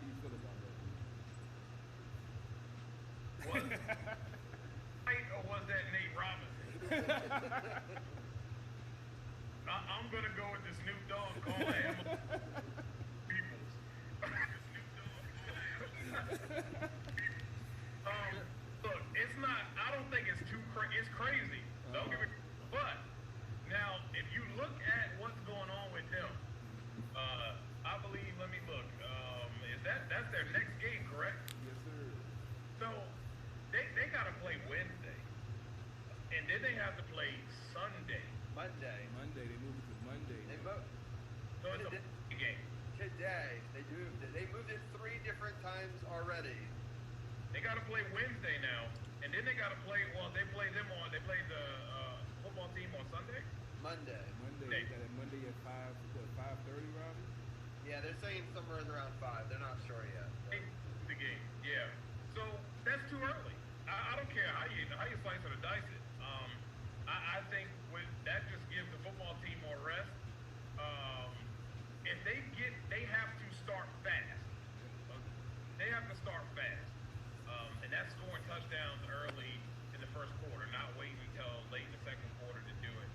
do you feel about Was right or was that Nate Robinson? I'm gonna go with the Snoop Dogg call him. Look, it's not. I don't think it's too it's crazy. Don't get me. But now, if you look at what's going on with them, I believe. Let me look. Is that's their next game, correct? Yes, sir. So they got to play Wednesday, and then they have to play Sunday. Monday. Monday. They moved it to Monday. They moved So it's a game. today. They moved it. They moved it 3 different times already. They got to play Wednesday now, and then they got to play. Well, they play them on. They play the football team on Sunday. Monday. Monday. They got it Monday at 5:30, Robbie? Yeah, they're saying somewhere around 5. They're not sure yet. The game, yeah. So that's too early. I don't care how you slice or dice it. I think that just gives the football team more rest. If they have to start fast. They have to start fast, and that's scoring touchdowns early in the first quarter, not waiting until late in the second quarter to do it.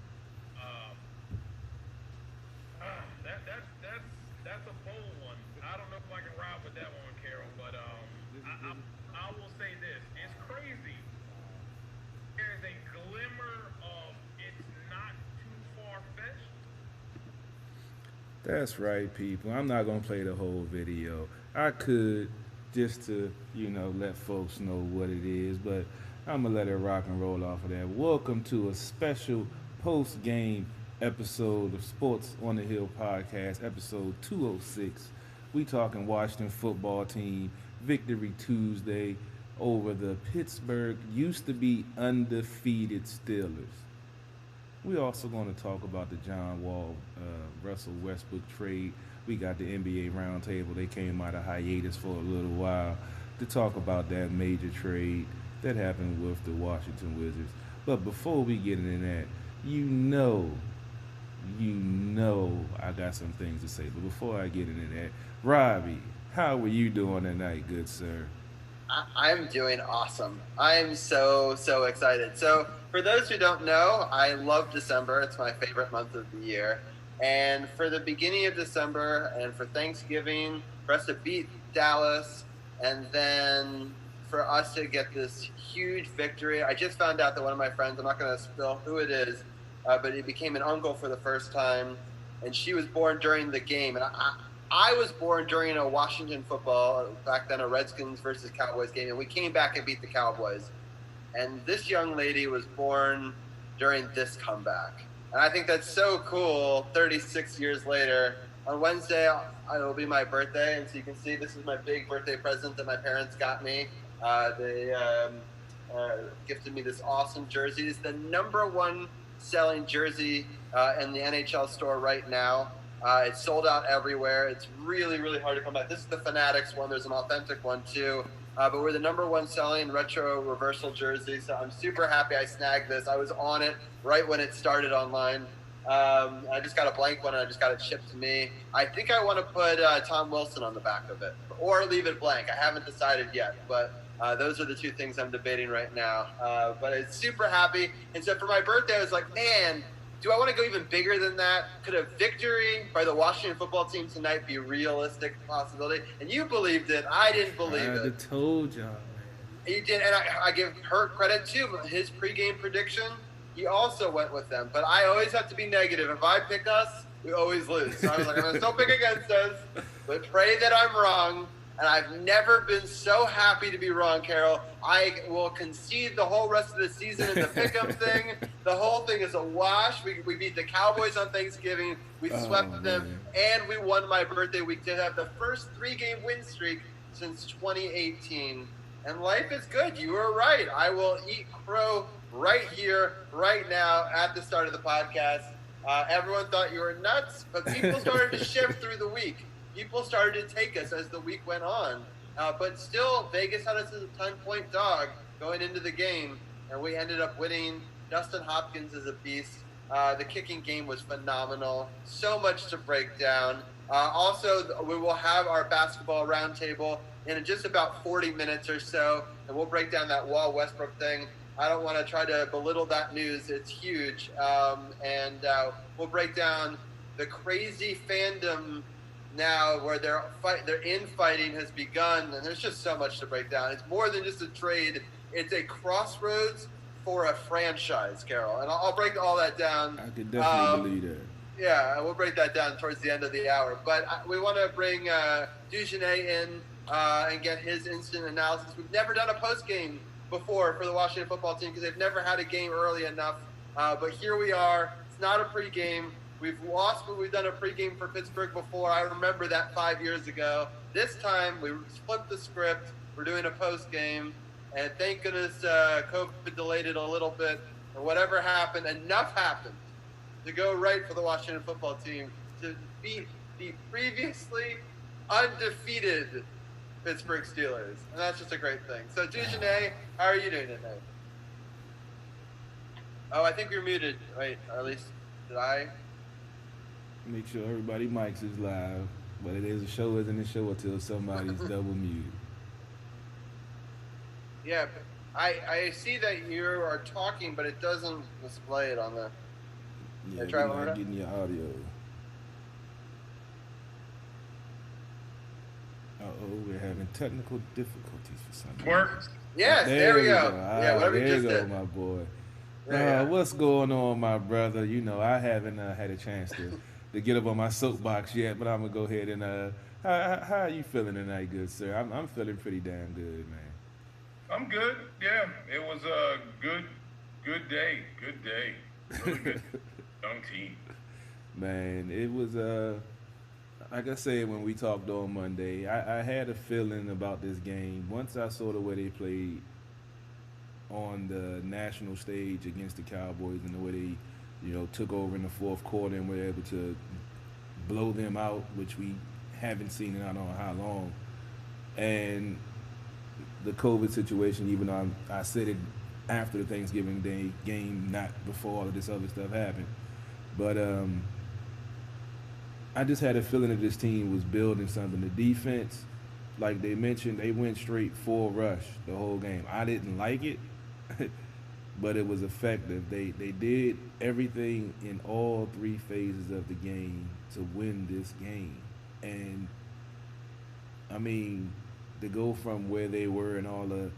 That's a bold one. I don't know if I can ride with that one, Carol, but I will say this: it's crazy. There's a glimmer of it's not too far-fetched. That's right, people. I'm not gonna play the whole video. I could just to, let folks know what it is, but I'm gonna let it rock and roll off of that. Welcome to a special post-game episode of Sports on the Hill podcast, episode 206. We talking Washington football team victory Tuesday over the Pittsburgh used to be undefeated Steelers. We also going to talk about the John Wall, Russell Westbrook trade. We got the NBA roundtable. They came out of hiatus for a little while to talk about that major trade that happened with the Washington Wizards. But before we get into that, you know, I got some things to say. But before I get into that, Robbie, how are you doing tonight, good sir? I'm doing awesome. I'm so excited. So for those who don't know, I love December. It's my favorite month of the year. And for the beginning of December and for Thanksgiving, for us to beat Dallas, and then for us to get this huge victory, I just found out that one of my friends, I'm not going to spill who it is, but he became an uncle for the first time, and she was born during the game. And I was born during a Washington football, back then a Redskins versus Cowboys game, and we came back and beat the Cowboys. And this young lady was born during this comeback. And I think that's so cool, 36 years later. On Wednesday, it'll be my birthday, and so you can see this is my big birthday present that my parents got me. They gifted me this awesome jersey. It's the #1 selling jersey in the NHL store right now. It's sold out everywhere. It's really, really hard to come by. This is the Fanatics one. There's an authentic one, too. But we're the #1 selling retro reversal jersey, so I'm super happy I snagged this. I was on it right when it started online. I just got a blank one, and I just got it shipped to me. I think I want to put Tom Wilson on the back of it, or leave it blank. I haven't decided yet, but those are the two things I'm debating right now. But it's super happy. And so for my birthday, I was like, man, do I want to go even bigger than that? Could a victory by the Washington football team tonight be a realistic possibility? And you believed it. I didn't believe it. I told y'all, man. He did, and I give Hurt credit too. His pregame prediction, he also went with them. But I always have to be negative. If I pick us, we always lose. So I was like, I'm going to still pick against us, but pray that I'm wrong. And I've never been so happy to be wrong, Carol. I will concede the whole rest of the season in the pick'em thing. The whole thing is a wash. We beat the Cowboys on Thanksgiving. We swept them, and we won my birthday week to have the first 3-game win streak since 2018. And life is good. You were right. I will eat crow right here, right now, at the start of the podcast. Everyone thought you were nuts, but people started to shift through the week. People started to take us as the week went on. But still, Vegas had us as a 10-point dog going into the game, and we ended up winning. Dustin Hopkins is a beast. The kicking game was phenomenal. So much to break down. Also, we will have our basketball roundtable in just about 40 minutes or so, and we'll break down that Wall Westbrook thing. I don't want to try to belittle that news. It's huge. And we'll break down the crazy fandom now where their infighting has begun, and there's just so much to break down. It's more than just a trade. It's a crossroads for a franchise, Carol. And I'll break all that down. I could definitely believe that. Yeah, we'll break that down towards the end of the hour. But we want to bring DujunneaB in and get his instant analysis. We've never done a post-game before for the Washington football team because they've never had a game early enough. But here we are. It's not a pregame. We've lost, but we've done a pregame for Pittsburgh before. I remember that 5 years ago. This time, we flipped the script. We're doing a postgame. And thank goodness COVID delayed it a little bit. Or whatever happened, enough happened to go right for the Washington football team to beat the previously undefeated Pittsburgh Steelers. And that's just a great thing. So, DujunneaB, how are you doing today? Oh, I think you're muted. Wait, or at least, did I? Make sure everybody mics is live, but it is a show isn't a show until somebody's double muted. Yeah, I see that you are talking, but it doesn't display it on the... Yeah, try you're one not more getting your audio. Uh-oh, we're having technical difficulties for some reason. Works. Yes, there we go. Ah, Yeah, whatever you there just you go, did. my boy. Yeah. What's going on, my brother? You know, I haven't had a chance to get up on my soapbox yet, but I'm gonna go ahead and how are you feeling tonight, good sir? I'm feeling pretty damn good, man. I'm good. Yeah, it was a good day. Good day. Really good. Young team. Man, it was like I said when we talked on Monday, I had a feeling about this game once I saw the way they played on the national stage against the Cowboys and the way they, took over in the fourth quarter and were able to blow them out, which we haven't seen in I don't know how long. And the COVID situation, even though I said it after the Thanksgiving Day game, not before all of this other stuff happened. But I just had a feeling that this team was building something. The defense, like they mentioned, they went straight full rush the whole game. I didn't like it, but it was effective. They did everything in all three phases of the game to win this game. And, I mean, to go from where they were and all the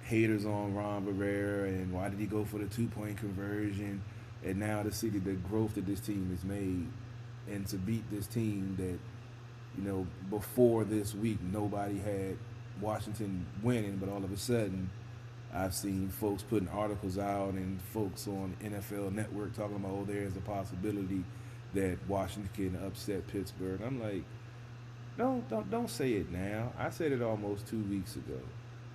haters on Ron Rivera and why did he go for the 2-point conversion, and now to see the growth that this team has made and to beat this team that, before this week nobody had Washington winning, but all of a sudden I've seen folks putting articles out and folks on NFL Network talking about, oh, there's a possibility that Washington can upset Pittsburgh. I'm like, don't say it now. I said it almost 2 weeks ago.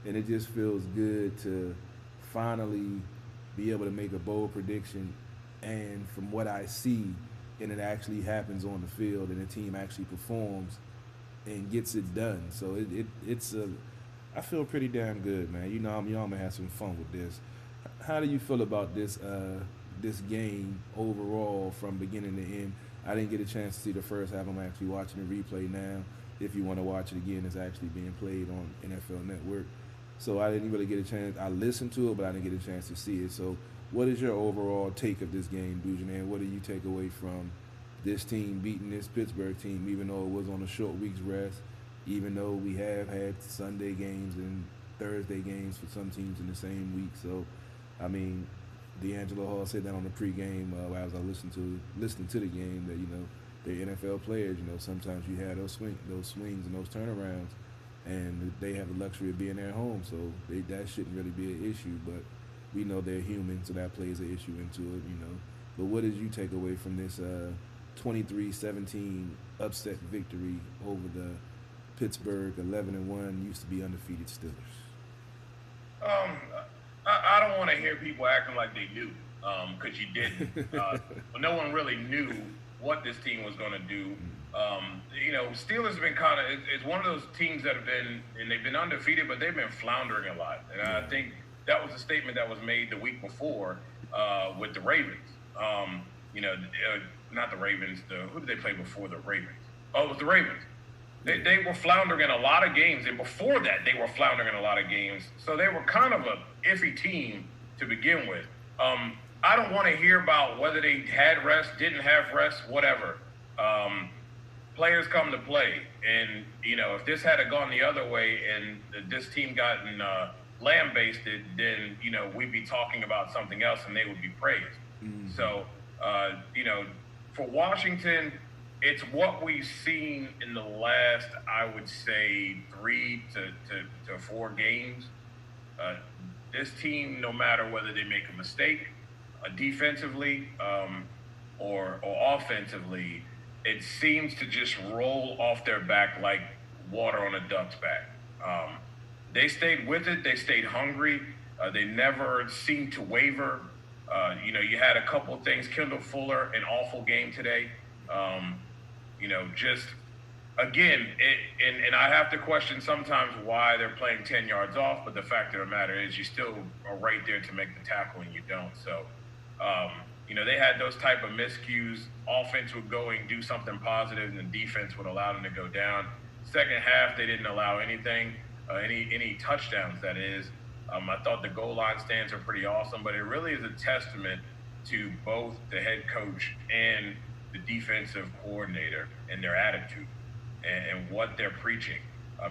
And it just feels good to finally be able to make a bold prediction. And from what I see, and it actually happens on the field and the team actually performs and gets it done. So I feel pretty damn good, man. I'm gonna have some fun with this. How do you feel about this game overall from beginning to end? I didn't get a chance to see the first half. I'm actually watching the replay now. If you want to watch it again, it's actually being played on NFL Network. So I didn't really get a chance. I listened to it, but I didn't get a chance to see it. So what is your overall take of this game, DujunneaB? What do you take away from this team beating this Pittsburgh team, even though it was on a short week's rest, even though we have had Sunday games and Thursday games for some teams in the same week? So, I mean, D'Angelo Hall said that on the pregame as I listened to the game that, they're NFL players, sometimes you have those swings and those turnarounds, and they have the luxury of being at home, so that shouldn't really be an issue, but we know they're human, so that plays an issue into it, But what did you take away from this 23-17 upset victory over the Pittsburgh 11-1 used to be undefeated Steelers? I don't want to hear people acting like they knew, because you didn't. No one really knew what this team was going to do. Steelers have been kind of, it's one of those teams that have been, and they've been undefeated, but they've been floundering a lot. And I think that was a statement that was made the week before with the Ravens. Not the Ravens. Who did they play before the Ravens? Oh, it was the Ravens. They were floundering in a lot of games, and before that, they were floundering in a lot of games. So they were kind of a iffy team to begin with. I don't want to hear about whether they had rest, didn't have rest, whatever. Players come to play, and if this had gone the other way and this team gotten lambasted, then we'd be talking about something else, and they would be praised. Mm-hmm. So for Washington, it's what we've seen in the last, I would say, 3 to 4 games. This team, no matter whether they make a mistake defensively or offensively, it seems to just roll off their back like water on a duck's back. They stayed with it. They stayed hungry. They never seemed to waver. You had a couple of things. Kendall Fuller, an awful game today. Just again, and I have to question sometimes why they're playing 10 yards off, but the fact of the matter is you still are right there to make the tackle and you don't. So, they had those type of miscues. Offense would go and do something positive, and the defense would allow them to go down. Second half, they didn't allow anything, any touchdowns, that is. I thought the goal line stands are pretty awesome, but it really is a testament to both the head coach and the defensive coordinator and their attitude and what they're preaching.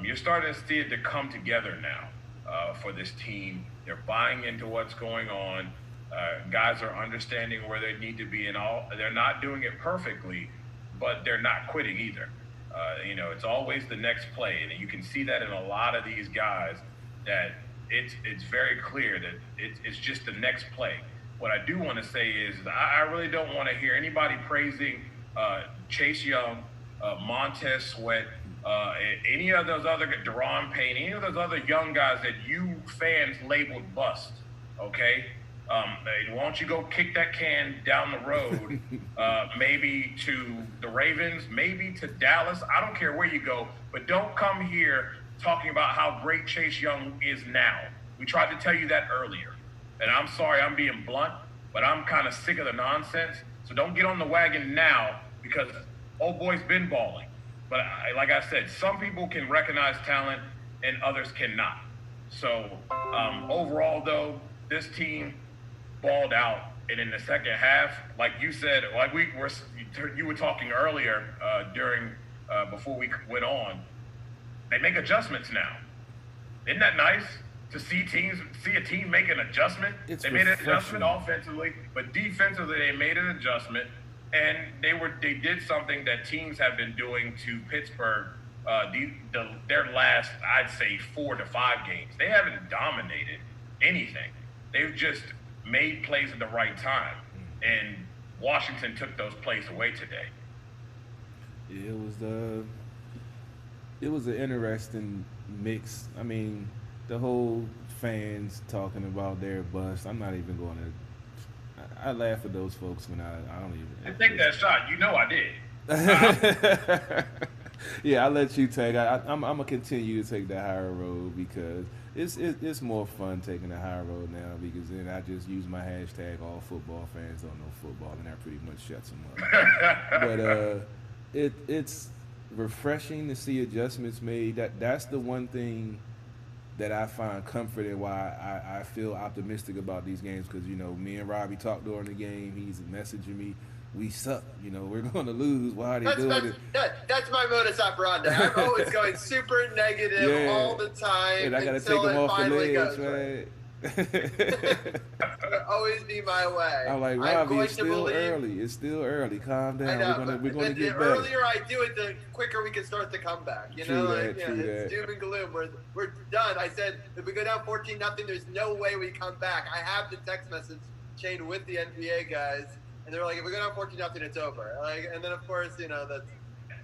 You're starting to see it to come together now for this team. They're buying into what's going on. Guys are understanding where they need to be, and they're not doing it perfectly, but they're not quitting either. It's always the next play, and you can see that in a lot of these guys that it's very clear that it's just the next play. What I do want to say is I really don't want to hear anybody praising Chase Young, Montez Sweat, any of those other Deron Payne, any of those other young guys that you fans labeled bust. Okay, why don't you go kick that can down the road, maybe to the Ravens, maybe to Dallas? I don't care where you go, but don't come here talking about how great Chase Young is now. We tried to tell you that earlier. And I'm sorry I'm being blunt, but I'm kind of sick of the nonsense. So don't get on the wagon now because old boy's been balling. But like I said, some people can recognize talent and others cannot. So overall, though, this team balled out. And in the second half, like you said, like you were talking earlier before we went on, they make adjustments now. Isn't that nice? To see a team make an adjustment. They made an adjustment offensively, but defensively they made an adjustment, and they did something that teams have been doing to Pittsburgh their last, I'd say, 4 to 5 games. They haven't dominated anything. They've just made plays at the right time, and Washington took those plays away today. Yeah, it was an interesting mix. I mean, the whole fans talking about their bust. I'm not even going to. I laugh at those folks when I don't even. Take that shot. I did. Yeah, I'll let you take. I'm gonna continue to take the higher road because it's more fun taking the higher road now because then I just use my hashtag all football fans don't know football and that pretty much shuts them up. But it's refreshing to see adjustments made. That's the one thing that I find comfort in why I feel optimistic about these games because, me and Robbie talked during the game. He's messaging me, we suck. We're going to lose. Why are they doing it? That's my modus operandi. I'm always going super negative all the time. And I got to take them off the ledge, man. It'll always be my way. I'm like, Robbie, it's still early. It's still early. Calm down. We're gonna get better. The earlier I do it, the quicker we can start the comeback. True that. It's doom and gloom. We're done. I said if we go down 14-0, there's no way we come back. I have the text message chain with the NBA guys, and they're like, if we go down 14-0, it's over. And then of course, that's.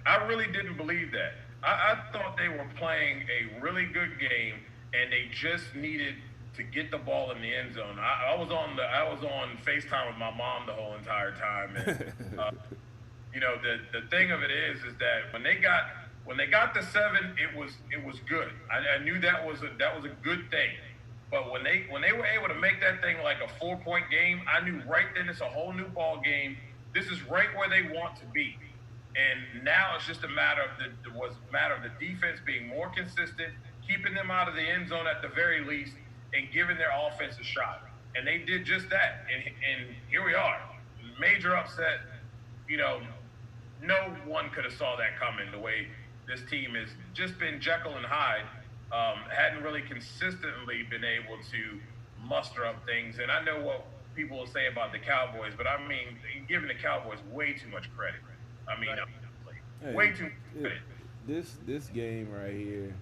I really didn't believe that. I thought they were playing a really good game, and they just needed to get the ball in the end zone. I was on FaceTime with my mom the whole entire time, and the thing of it is that when they got to 7, it was good. I knew that was a good thing, but when they were able to make that thing like a 4-point game, I knew right then it's a whole new ball game. This is right where they want to be, And now it's just a matter of the defense being more consistent, keeping them out of the end zone at the very least, and giving their offense a shot. And they did just that. And here we are, major upset. You know, no one could have saw that coming. The way this team has just been Jekyll and Hyde, hadn't really consistently been able to muster up things. And I know what people will say about the Cowboys, but I mean, giving the Cowboys way too much credit. I mean, way too much credit. This game right here,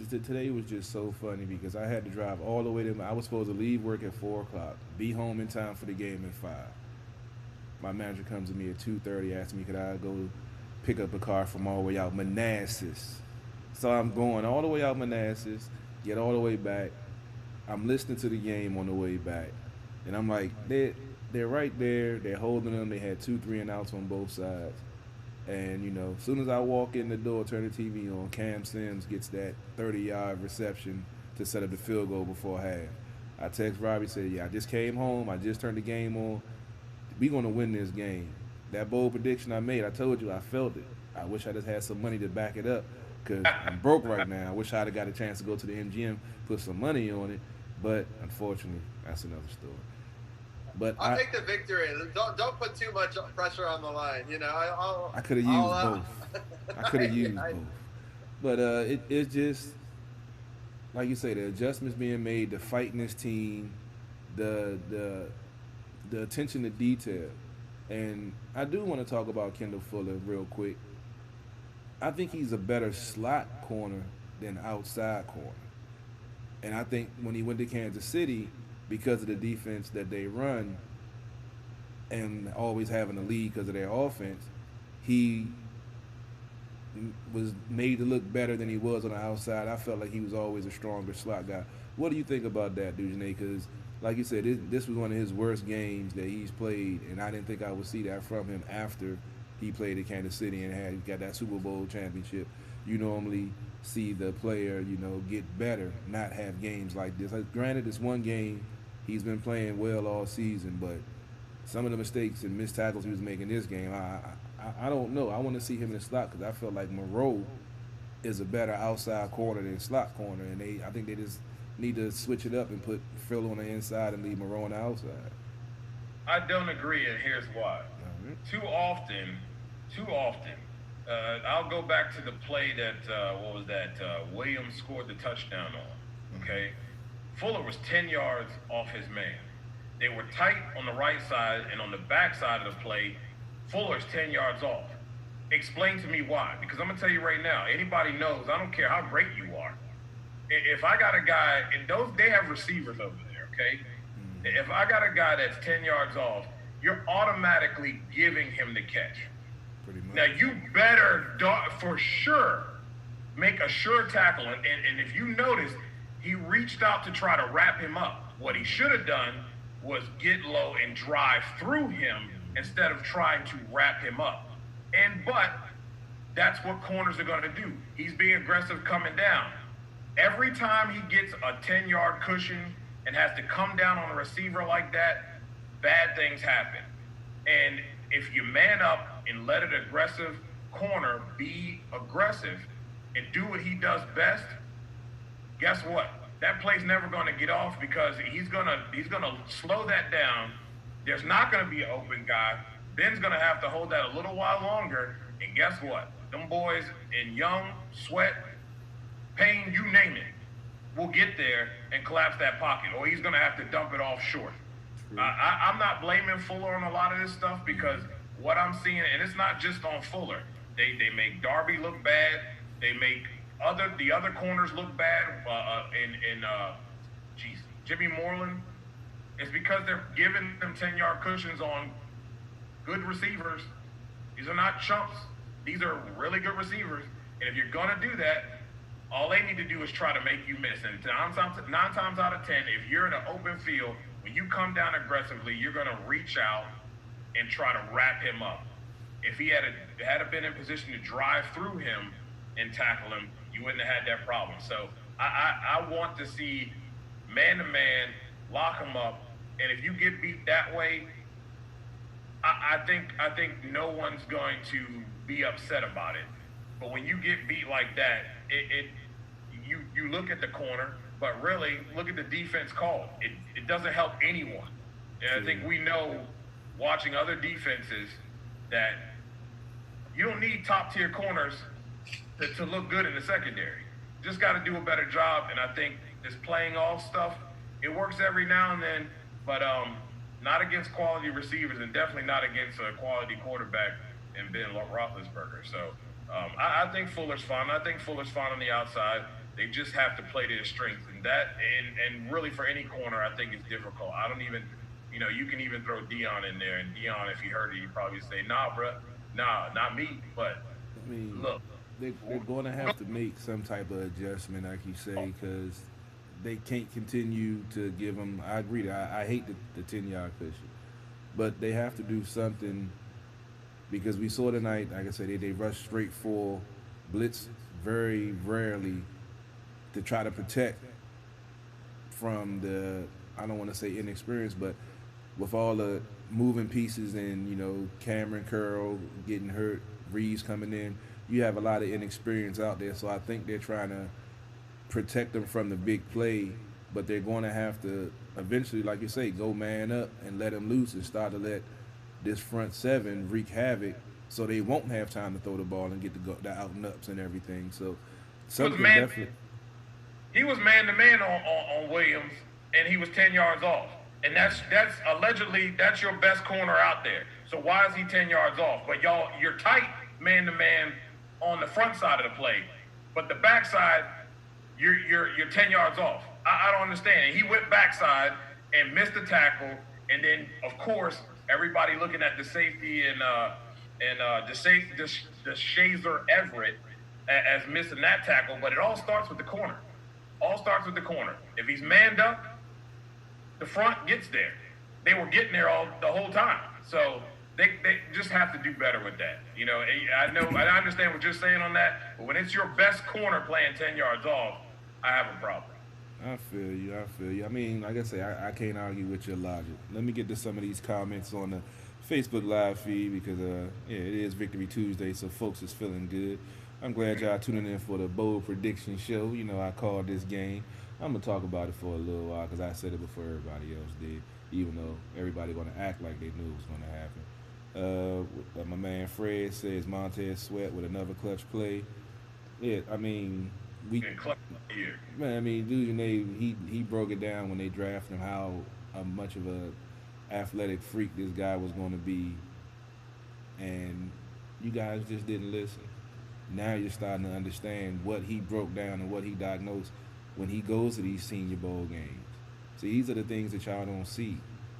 today was just so funny because I had to drive all the way to. I was supposed to leave work at 4:00, be home in time for the game at 5. My manager comes to me at 2:30, asks me could I go pick up a car from all the way out Manassas. So I'm going all the way out Manassas, get all the way back. I'm listening to the game on the way back, and I'm like, they're right there. They're holding them. They had 2 3 and outs on both sides. And, you know, as soon as I walk in the door, turn the TV on, Cam Sims gets that 30-yard reception to set up the field goal before half. I text Robbie, said, yeah, I just came home. I just turned the game on. We're going to win this game. That bold prediction I made, I told you, I felt it. I wish I just had some money to back it up because I'm broke right now. I wish I'd have got a chance to go to the MGM, put some money on it. But, unfortunately, that's another story. But I'll take the victory. Don't put too much pressure on the line. You know, I could have used both. I could have used both. But it's just, like you say, the adjustments being made, the fight in this team, the attention to detail. And I do want to talk about Kendall Fuller real quick. I think he's a better slot corner than outside corner. And I think when he went to Kansas City, because of the defense that they run and always having the lead because of their offense, he was made to look better than he was on the outside. I felt like he was always a stronger slot guy. What do you think about that, DujunneaB? Because, like you said, this was one of his worst games that he's played, and I didn't think I would see that from him after he played at Kansas City and got that Super Bowl championship. You normally see the player, you know, get better, not have games like this. Granted, it's one game. He's been playing well all season, but some of the mistakes and missed tackles he was making this game, I don't know. I want to see him in the slot because I feel like Moreau is a better outside corner than slot corner, and I think they just need to switch it up and put Phil on the inside and leave Moreau on the outside. I don't agree, and here's why. Too often, I'll go back to the play that, Williams scored the touchdown on, okay? Fuller was 10 yards off his man. They were tight on the right side, and on the back side of the play, Fuller's 10 yards off. Explain to me why. Because I'm going to tell you right now, anybody knows, I don't care how great you are. If I got a guy, and they have receivers over there, okay? If I got a guy that's 10 yards off, you're automatically giving him the catch. Pretty much. Now, you better, for sure, make a sure tackle. And if you notice, he reached out to try to wrap him up. What he should have done was get low and drive through him instead of trying to wrap him up. But that's what corners are going to do. He's being aggressive coming down. Every time he gets a 10-yard cushion and has to come down on a receiver like that, bad things happen. And if you man up and let an aggressive corner be aggressive and do what he does best, guess what? That play's never going to get off because he's gonna slow that down. There's not going to be an open guy. Ben's going to have to hold that a little while longer. And guess what? Them boys in Young, Sweat, Payne, you name it, will get there and collapse that pocket, or he's going to have to dump it off short. I'm not blaming Fuller on a lot of this stuff because what I'm seeing, and it's not just on Fuller. They make Darby look bad. They make the other corners look bad. Jimmy Moreland. It's because they're giving them 10-yard cushions on good receivers. These are not chumps. These are really good receivers. And if you're going to do that, all they need to do is try to make you miss. And 9 times out of 10, if you're in an open field, when you come down aggressively, you're going to reach out and try to wrap him up. If he had been in position to drive through him and tackle him, you wouldn't have had that problem. So I want to see man-to-man, lock him up. And if you get beat that way, I think no one's going to be upset about it. But when you get beat like that, you look at the corner, but really look at the defense call. It doesn't help anyone. And I think we know, watching other defenses, that you don't need top tier corners to look good in the secondary. Just got to do a better job. And I think this playing off stuff, it works every now and then, but not against quality receivers, and definitely not against a quality quarterback in Ben Roethlisberger. So I think Fuller's fine. I think Fuller's fine on the outside. They just have to play to his strengths, and really for any corner, I think it's difficult. I don't even, you can even throw Dion in there, and Dion, if he heard it, he'd probably say, "Nah, bro, nah, not me." But I mean, look, they're going to have to make some type of adjustment, like you say, because they can't continue to give them. I agree. I hate the 10-yard cushion, but they have to do something, because we saw tonight, like I said, they rush straight for blitz very rarely to try to protect from the, I don't want to say inexperience, but with all the moving pieces and, Cameron Curl getting hurt, Reeves coming in, you have a lot of inexperience out there. So I think they're trying to protect them from the big play, but they're going to have to eventually, like you say, go man up and let them loose and start to let this front seven wreak havoc, so they won't have time to throw the ball and get the out and ups and everything. So something definitely. He was man-to-man on Williams, and he was 10 yards off. And that's allegedly, that's your best corner out there. So why is he 10 yards off? But you're tight man-to-man on the front side of the play, but the backside, you're 10 yards off. I don't understand. He went backside and missed the tackle, and then, of course, everybody looking at the safety and the Shazer Everett as missing that tackle, but it all starts with the corner. If he's manned up, the front gets there. They were getting there the whole time. So they just have to do better with that. I understand what you're saying on that, but when it's your best corner playing 10 yards off, I have a problem. I feel you. I mean, like I say, I can't argue with your logic. Let me get to some of these comments on the Facebook live feed, because it is Victory Tuesday, so folks is feeling good. I'm glad y'all tuning in for the bold prediction show. I called this game. I'm gonna talk about it for a little while, because I said it before everybody else did, even though everybody gonna act like they knew it was gonna happen. My man Fred says Montez Sweat with another clutch play. Yeah, I mean, DujunneaB, he broke it down when they drafted him, how much of a athletic freak this guy was going to be, and you guys just didn't listen. Now you're starting to understand what he broke down and what he diagnosed when he goes to these Senior Bowl games. See, these are the things that y'all don't see.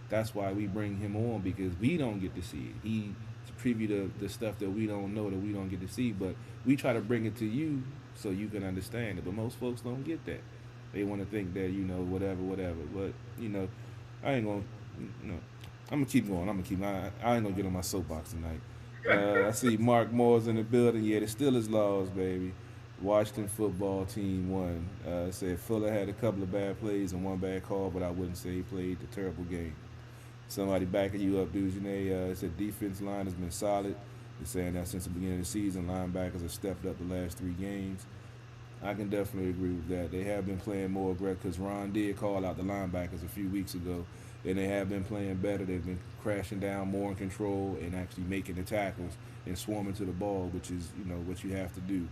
That's why we bring him on, because we don't get to see it. He preview the stuff that we don't know, that we don't get to see, but we try to bring it to you so you can understand it. But most folks don't get that. They want to think that, whatever. But, I ain't going to, I'm going to keep going. I ain't going to get on my soapbox tonight. I see Mark Moore's in the building. Yeah, the Steelers lost, baby. Washington football team won. Said Fuller had a couple of bad plays and one bad call, but I wouldn't say he played the terrible game. Somebody backing you up, DujunneaB. Said defense line has been solid. They're saying that since the beginning of the season, linebackers have stepped up the last 3 games. I can definitely agree with that. They have been playing more aggressive, because Ron did call out the linebackers a few weeks ago, and they have been playing better. They've been crashing down, more in control, and actually making the tackles and swarming to the ball, which is, what you have to do.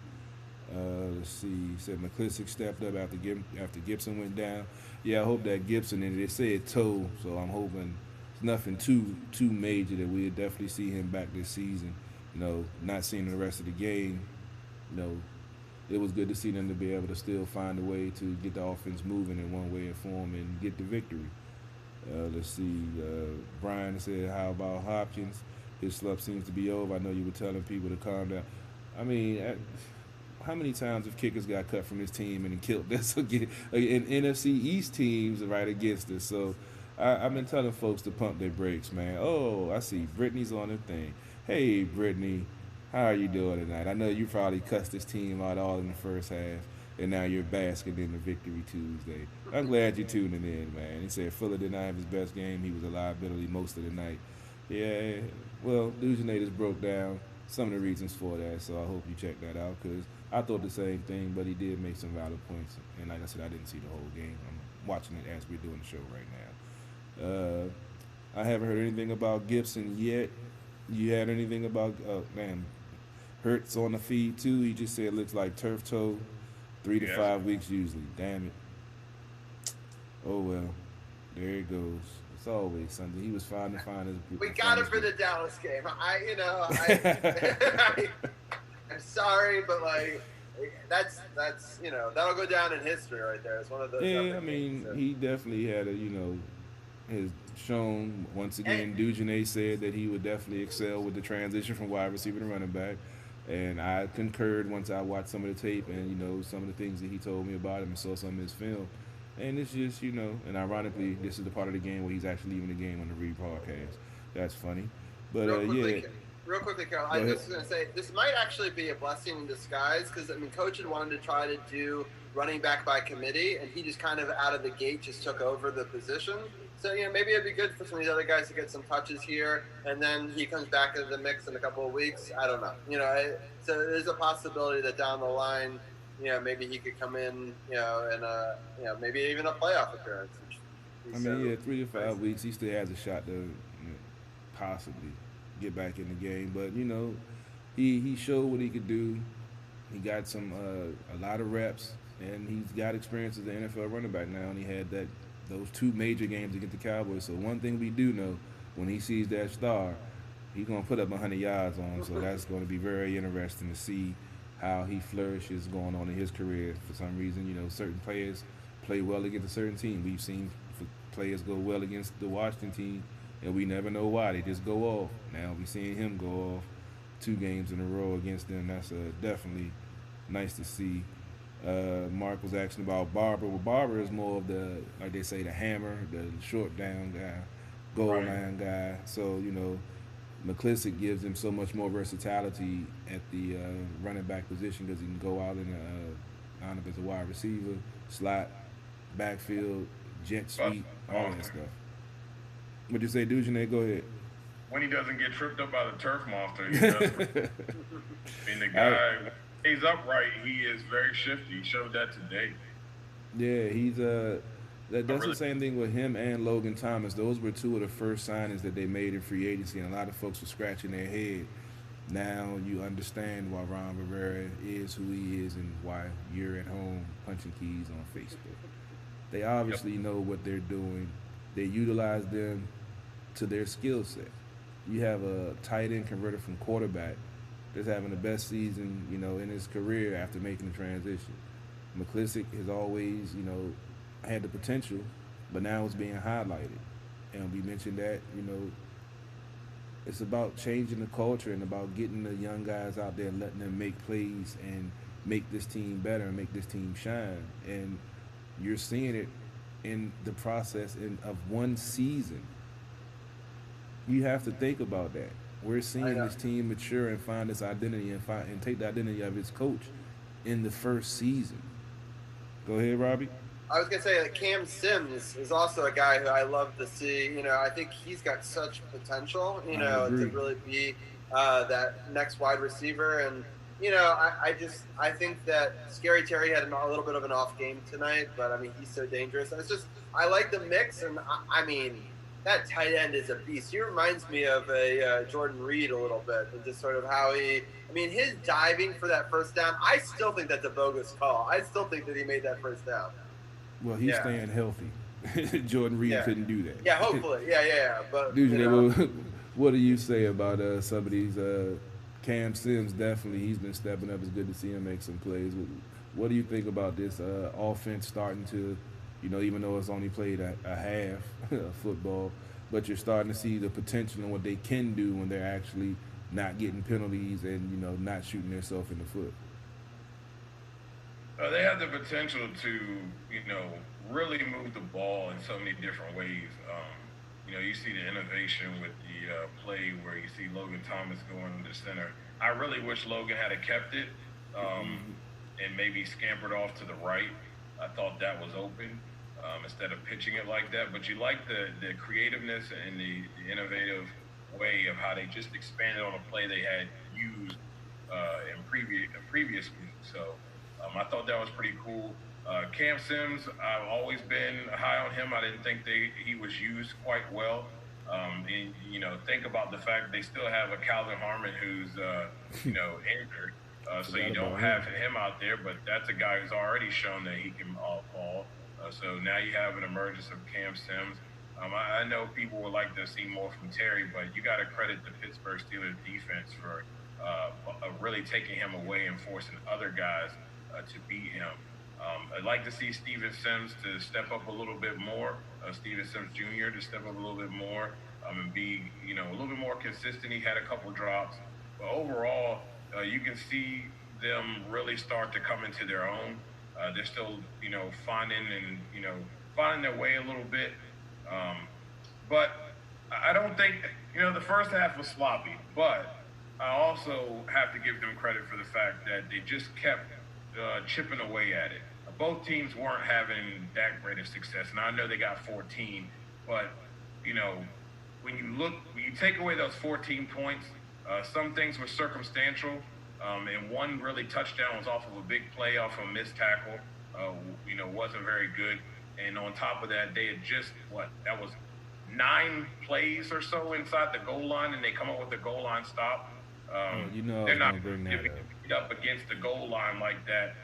Let's see. He said McClissick stepped up after Gibson went down. Yeah, I hope that Gibson, and they said toe, so I'm hoping it's nothing too major, that we'll definitely see him back this season. Not seeing the rest of the game, it was good to see them to be able to still find a way to get the offense moving in one way or form and get the victory. Let's see. Brian said, how about Hopkins? His slump seems to be over. I know you were telling people to calm down. I mean, how many times have kickers got cut from this team and killed us again? And NFC East teams are right against us. So I've been telling folks to pump their brakes, man. Oh, I see Brittany's on the thing. Hey, Brittany, how are you doing tonight? I know you probably cussed this team out all in the first half, and now you're basking in the Victory Tuesday. I'm glad you're tuning in, man. He said Fuller did not have his best game. He was a liability most of the night. Yeah, well, DujunneaB just broke down some of the reasons for that, so I hope you check that out because I thought the same thing, but he did make some valid points. And like I said, I didn't see the whole game. I'm watching it as we're doing the show right now. I haven't heard anything about Gibson yet. You had anything about, man, Hurts on the feed too? He just said it looks like turf toe, 3 to 5 weeks usually. Damn it. Oh well, there it goes. It's always something. He was fine to find his. We got it for the Dallas game. I'm sorry, but like that's that'll go down in history right there. It's one of those. Yeah, I mean, he definitely had has shown once again. DujunneaB said that he would definitely excel with the transition from wide receiver to running back, and I concurred once I watched some of the tape and some of the things that he told me about him and saw some of his film. And it's just, and ironically, this is the part of the game where he's actually leaving the game on the rebroadcast. That's funny. But, real quickly, Carol, I was just going to say, this might actually be a blessing in disguise because, Coach had wanted to try to do running back by committee, and he just kind of out of the gate just took over the position. So, maybe it'd be good for some of these other guys to get some touches here, and then he comes back into the mix in a couple of weeks. I don't know. So there's a possibility that down the line, maybe he could come in, and maybe even a playoff appearance. 3 to 5 weeks, he still has a shot to possibly get back in the game. But he showed what he could do. He got a lot of reps, and he's got experience as an NFL running back now. And he had those 2 major games against the Cowboys. So one thing we do know, when he sees that star, he's gonna put up 100 yards on him. So that's going to be very interesting to see how he flourishes going on in his career. For some reason, certain players play well against a certain team. We've seen players go well against the Washington team, and we never know why. They just go off. Now we're seeing him go off 2 games in a row against them. That's definitely nice to see. Mark was asking about Barber. Well, Barber is more of the, like they say, the hammer, the short down guy, goal line guy. So, McClissick gives him so much more versatility at the running back position because he can go out in line up as a wide receiver, slot, backfield, jet sweep, all that stuff. What'd you say, DujunneaB? Go ahead. When he doesn't get tripped up by the turf monster, he does. The guy, when he's upright, he is very shifty. He showed that today. Yeah, he's that's the same thing with him and Logan Thomas. Those were 2 of the first signings that they made in free agency, and a lot of folks were scratching their head. Now you understand why Ron Rivera is who he is and why you're at home punching keys on Facebook. They obviously know what they're doing. They utilize them to their skill set. You have a tight end converted from quarterback that's having the best season, in his career after making the transition. McClissick has always, had the potential, but now it's being highlighted. And we mentioned that, it's about changing the culture and about getting the young guys out there and letting them make plays and make this team better and make this team shine. And you're seeing it in the process of one season. You have to think about that. We're seeing this team mature and find its identity and take the identity of its coach in the first season. Go ahead, Robbie. I was going to say that Cam Sims is also a guy who I love to see. I think he's got such potential, to really be that next wide receiver. And, I think that Scary Terry had a little bit of an off game tonight, but, he's so dangerous. And I like the mix, and, that tight end is a beast. He reminds me of a Jordan Reed a little bit, and just sort of how his diving for that first down, I still think that's a bogus call. I still think that he made that first down. Well, he's staying healthy. Jordan Reed couldn't do that. Yeah, hopefully. Yeah. But what do you say about some of these? Cam Sims, definitely, he's been stepping up. It's good to see him make some plays. What do you think about this offense starting to, even though it's only played a half of football, but you're starting to see the potential and what they can do when they're actually not getting penalties and, not shooting themselves in the foot? They have the potential to, really move the ball in so many different ways. You see the innovation with the play where you see Logan Thomas going to the center. I really wish Logan had kept it and maybe scampered off to the right. I thought that was open instead of pitching it like that. But you like the creativeness and the innovative way of how they just expanded on a play they had used in previous weeks. So I thought that was pretty cool. Cam Sims, I've always been high on him. I didn't think he was used quite well. And think about the fact they still have a Calvin Harmon who's injured. So you don't have him out there, but that's a guy who's already shown that he can ball. So now you have an emergence of Cam Sims. I know people would like to see more from Terry, but you got to credit the Pittsburgh Steelers defense for really taking him away and forcing other guys to beat him. I'd like to see Steven Sims to step up a little bit more, Steven Sims Jr. to step up a little bit more and be, a little bit more consistent. He had a couple drops, but overall, you can see them really start to come into their own. They're still, finding their way a little bit. But I don't think, the first half was sloppy, but I also have to give them credit for the fact that they just kept chipping away at it. Both teams weren't having that great of success, and I know they got 14, but, when you take away those 14 points, some things were circumstantial, and one really touchdown was off of a big play, off of a missed tackle, wasn't very good. And on top of that, they had just, that was 9 plays or so inside the goal line, and they come up with the goal line stop. They're not going to beat up against the goal line like that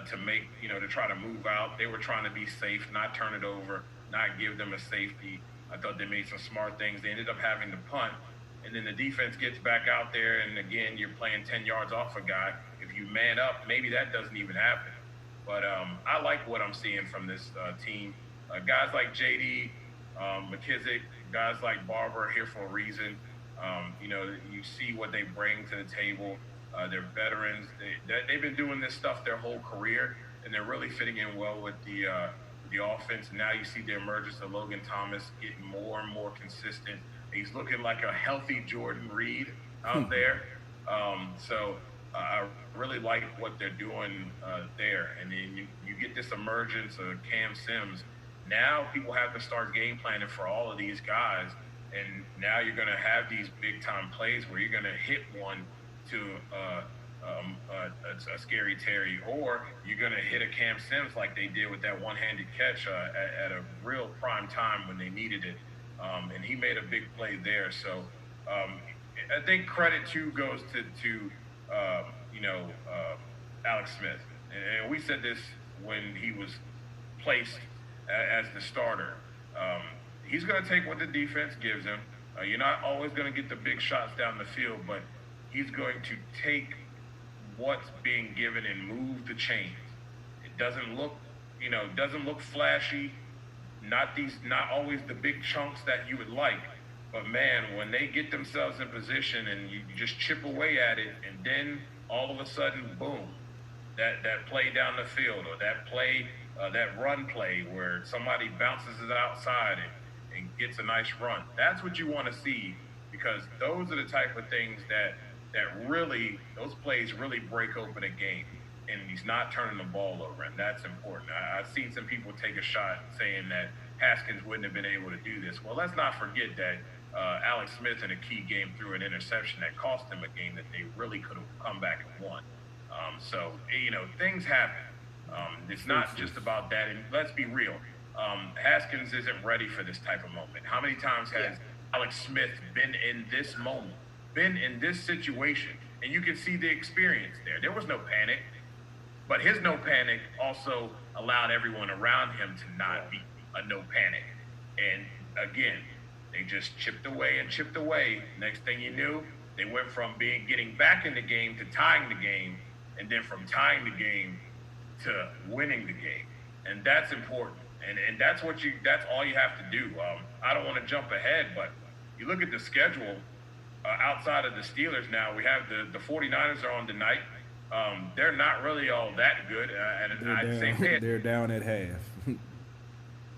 to make, to try to move out. They were trying to be safe, not turn it over, not give them a safety. I thought they made some smart things. They ended up having to punt, and then the defense gets back out there, and again, you're playing 10 yards off a guy. If you man up, maybe that doesn't even happen. But I like what I'm seeing from this team. Guys like JD, McKissick, guys like Barber are here for a reason. You see what they bring to the table. They're veterans. They've been doing this stuff their whole career, and they're really fitting in well with the offense. And now you see the emergence of Logan Thomas getting more and more consistent. He's looking like a healthy Jordan Reed out there. I really like what they're doing there. And then you get this emergence of Cam Sims. Now people have to start game planning for all of these guys. And now you're going to have these big-time plays where you're going to hit one to a scary Terry, or you're going to hit a Cam Sims like they did with that one-handed catch at a real prime time when they needed it. And he made a big play there. So I think credit, too, goes to Alex Smith. And we said this when he was placed as the starter. He's going to take what the defense gives him. You're not always going to get the big shots down the field, but he's going to take what's being given and move the chains. It doesn't look flashy. Not always the big chunks that you would like, but man, when they get themselves in position and you just chip away at it, and then all of a sudden, boom, that play down the field, or that play, that run play where somebody bounces it outside and gets a nice run. That's what you want to see, because those are the type of things that really, those plays really break open a game. And he's not turning the ball over, and that's important. I've seen some people take a shot saying that Haskins wouldn't have been able to do this. Well, let's not forget that Alex Smith in a key game threw an interception that cost them a game that they really could have come back and won. So, things happen. It's not just about that. And let's be real. Haskins isn't ready for this type of moment. How many times has Alex Smith been in this moment, been in this situation? And you can see the experience there. There was no panic. But his no panic also allowed everyone around him to not be a no panic. And again, they just chipped away and chipped away. Next thing you knew, they went from getting back in the game to tying the game, and then from tying the game to winning the game. And that's important. And that's all you have to do. I don't want to jump ahead, but you look at the schedule outside of the Steelers now. We have the 49ers are on tonight. They're not really all that good. They're down at half.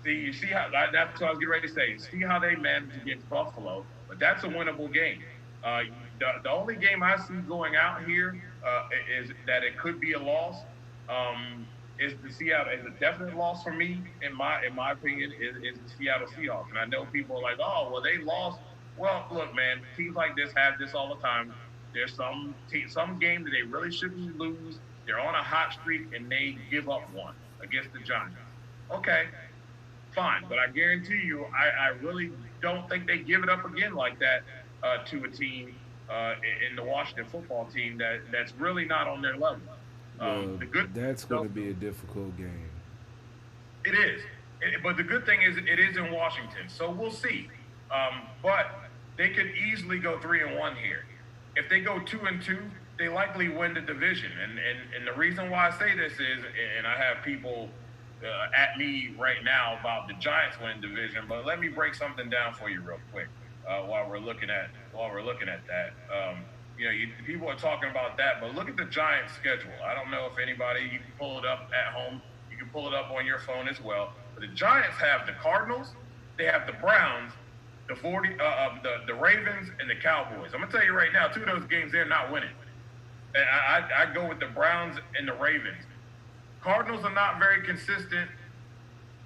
See, you see how that's what I was getting ready to say. See how they managed against Buffalo, but that's a winnable game. The only game I see going out here is that it could be a loss. Is the Seattle is a definite loss for me in my opinion is the Seattle Seahawks. And I know people are like, oh well, they lost Well, look, man, teams like this have this all the time. There's some game that they really shouldn't lose. They're on a hot streak and they give up one against the Giants. Okay, fine, but I guarantee you, I really don't think they give it up again like that to a team in the Washington football team that's really not on their level. Well, The good that's going to be a difficult game. It is. But the good thing is it is in Washington, so we'll see. But they could easily go 3-1 here. If they go 2-2, they likely win the division. And the reason why I say this is, and I have people at me right now about the Giants winning division, but let me break something down for you real quick while we're looking at that. People are talking about that, but look at the Giants' schedule. I don't know if anybody, you can pull it up at home. You can pull it up on your phone as well. But the Giants have the Cardinals, they have the Browns, the Ravens, and the Cowboys. I'm gonna tell you right now, two of those games they're not winning. And I go with the Browns and the Ravens. Cardinals are not very consistent,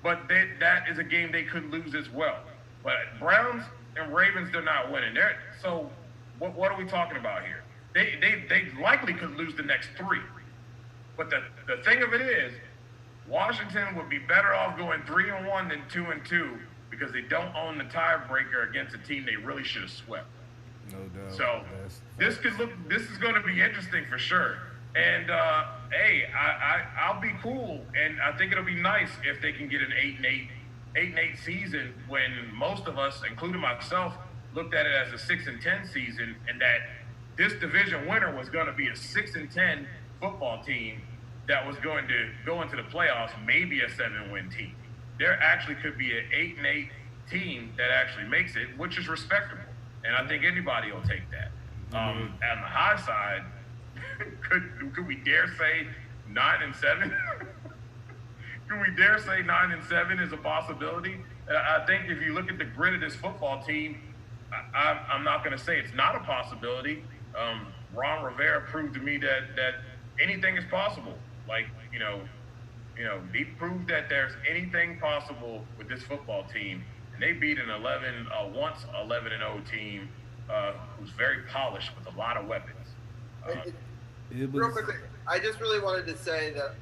but that is a game they could lose as well. But Browns and Ravens, they're not winning. So what are we talking about here? They likely could lose the next three. But the thing of it is, Washington would be better off going 3-1 than 2-2 because they don't own the tiebreaker against a team they really should have swept. No doubt. So this is going to be interesting for sure. And hey, I'll be cool, and I think it'll be nice if they can get an 8-8 season when most of us, including myself, looked at it as a 6-10 season, and that this division winner was going to be a 6-10 football team that was going to go into the playoffs, maybe a 7-win team. There actually could be an 8-8 team that actually makes it, which is respectable, and I think anybody will take that. On the high side, could we dare say 9-7? Could we dare say 9-7 is a possibility? I think if you look at the grit of this football team, I'm not going to say it's not a possibility. Ron Rivera proved to me that anything is possible. Like, he proved that there's anything possible with this football team, and they beat an 11-0 team who's very polished with a lot of weapons. Real quickly, I just really wanted to say that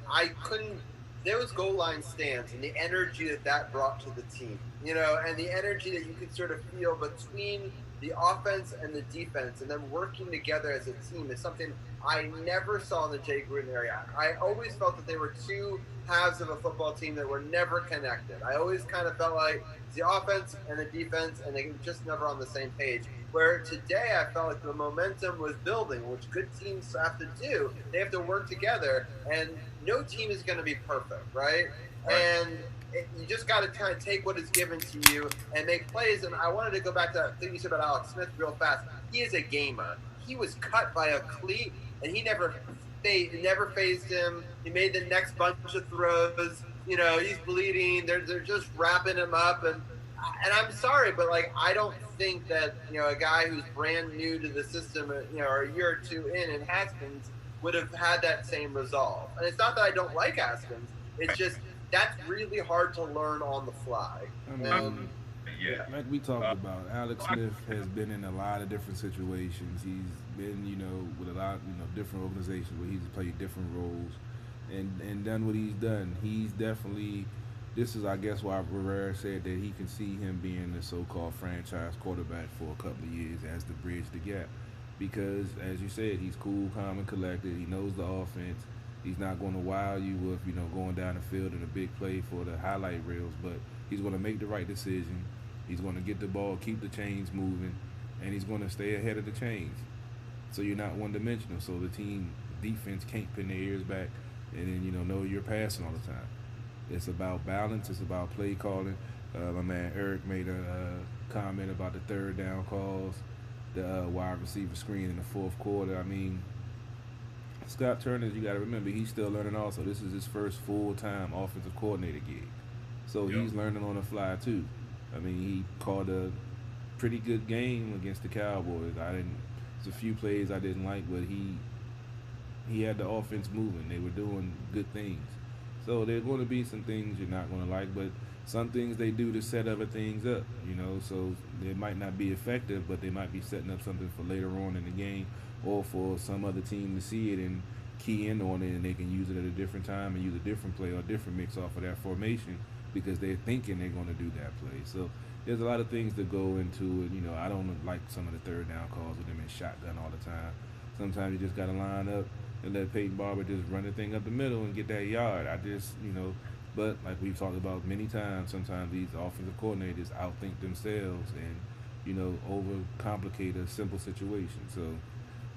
those goal line stands and the energy that brought to the team, and the energy that you could sort of feel between the offense and the defense and them working together as a team is something I never saw in the Jay Gruden area. I always felt that they were two halves of a football team that were never connected. I always kind of felt like the offense and the defense, and they were just never on the same page. Where today I felt like the momentum was building, which good teams have to do. They have to work together, and no team is going to be perfect, right? And you just got to kind of take what is given to you and make plays. And I wanted to go back to that thing you said about Alex Smith real fast. He is a gamer. He was cut by a cleat, and he never phased him. He made the next bunch of throws. He's bleeding. They're just wrapping him up, and I'm sorry, but I don't think that a guy who's brand new to the system, or a year or two in Haskins would have had that same resolve. And it's not that I don't like Haskins. It's just that's really hard to learn on the fly. Like we talked about, Alex Smith has been in a lot of different situations. He's been, with a lot, different organizations where he's played different roles and done what he's done. He's definitely, this is, I guess, why Rivera said that he can see him being the so-called franchise quarterback for a couple of years as the bridge the gap. Because, as you said, he's cool, calm, and collected. He knows the offense. He's not going to wow you with, going down the field in a big play for the highlight reels, but he's going to make the right decision. He's going to get the ball, keep the chains moving, and he's going to stay ahead of the chains. So you're not one-dimensional. So the team defense can't pin their ears back and then, know you're passing all the time. It's about balance. It's about play calling. My man Eric made a comment about the third down calls, the wide receiver screen in the fourth quarter. I mean, Scott Turner, you got to remember, he's still learning also. This is his first full-time offensive coordinator gig. So he's learning on the fly too. I mean, he called a pretty good game against the Cowboys. There's a few plays I didn't like, but he had the offense moving. They were doing good things. So there are going to be some things you're not going to like, but some things they do to set other things up, so they might not be effective, but they might be setting up something for later on in the game or for some other team to see it and key in on it, and they can use it at a different time and use a different play or a different mix off of that formation because they're thinking they're going to do that play. So there's a lot of things that go into it. I don't like some of the third down calls with them in shotgun all the time. Sometimes you just got to line up and let Peyton Barber just run the thing up the middle and get that yard. But like we've talked about many times, sometimes these offensive coordinators outthink themselves and, overcomplicate a simple situation. So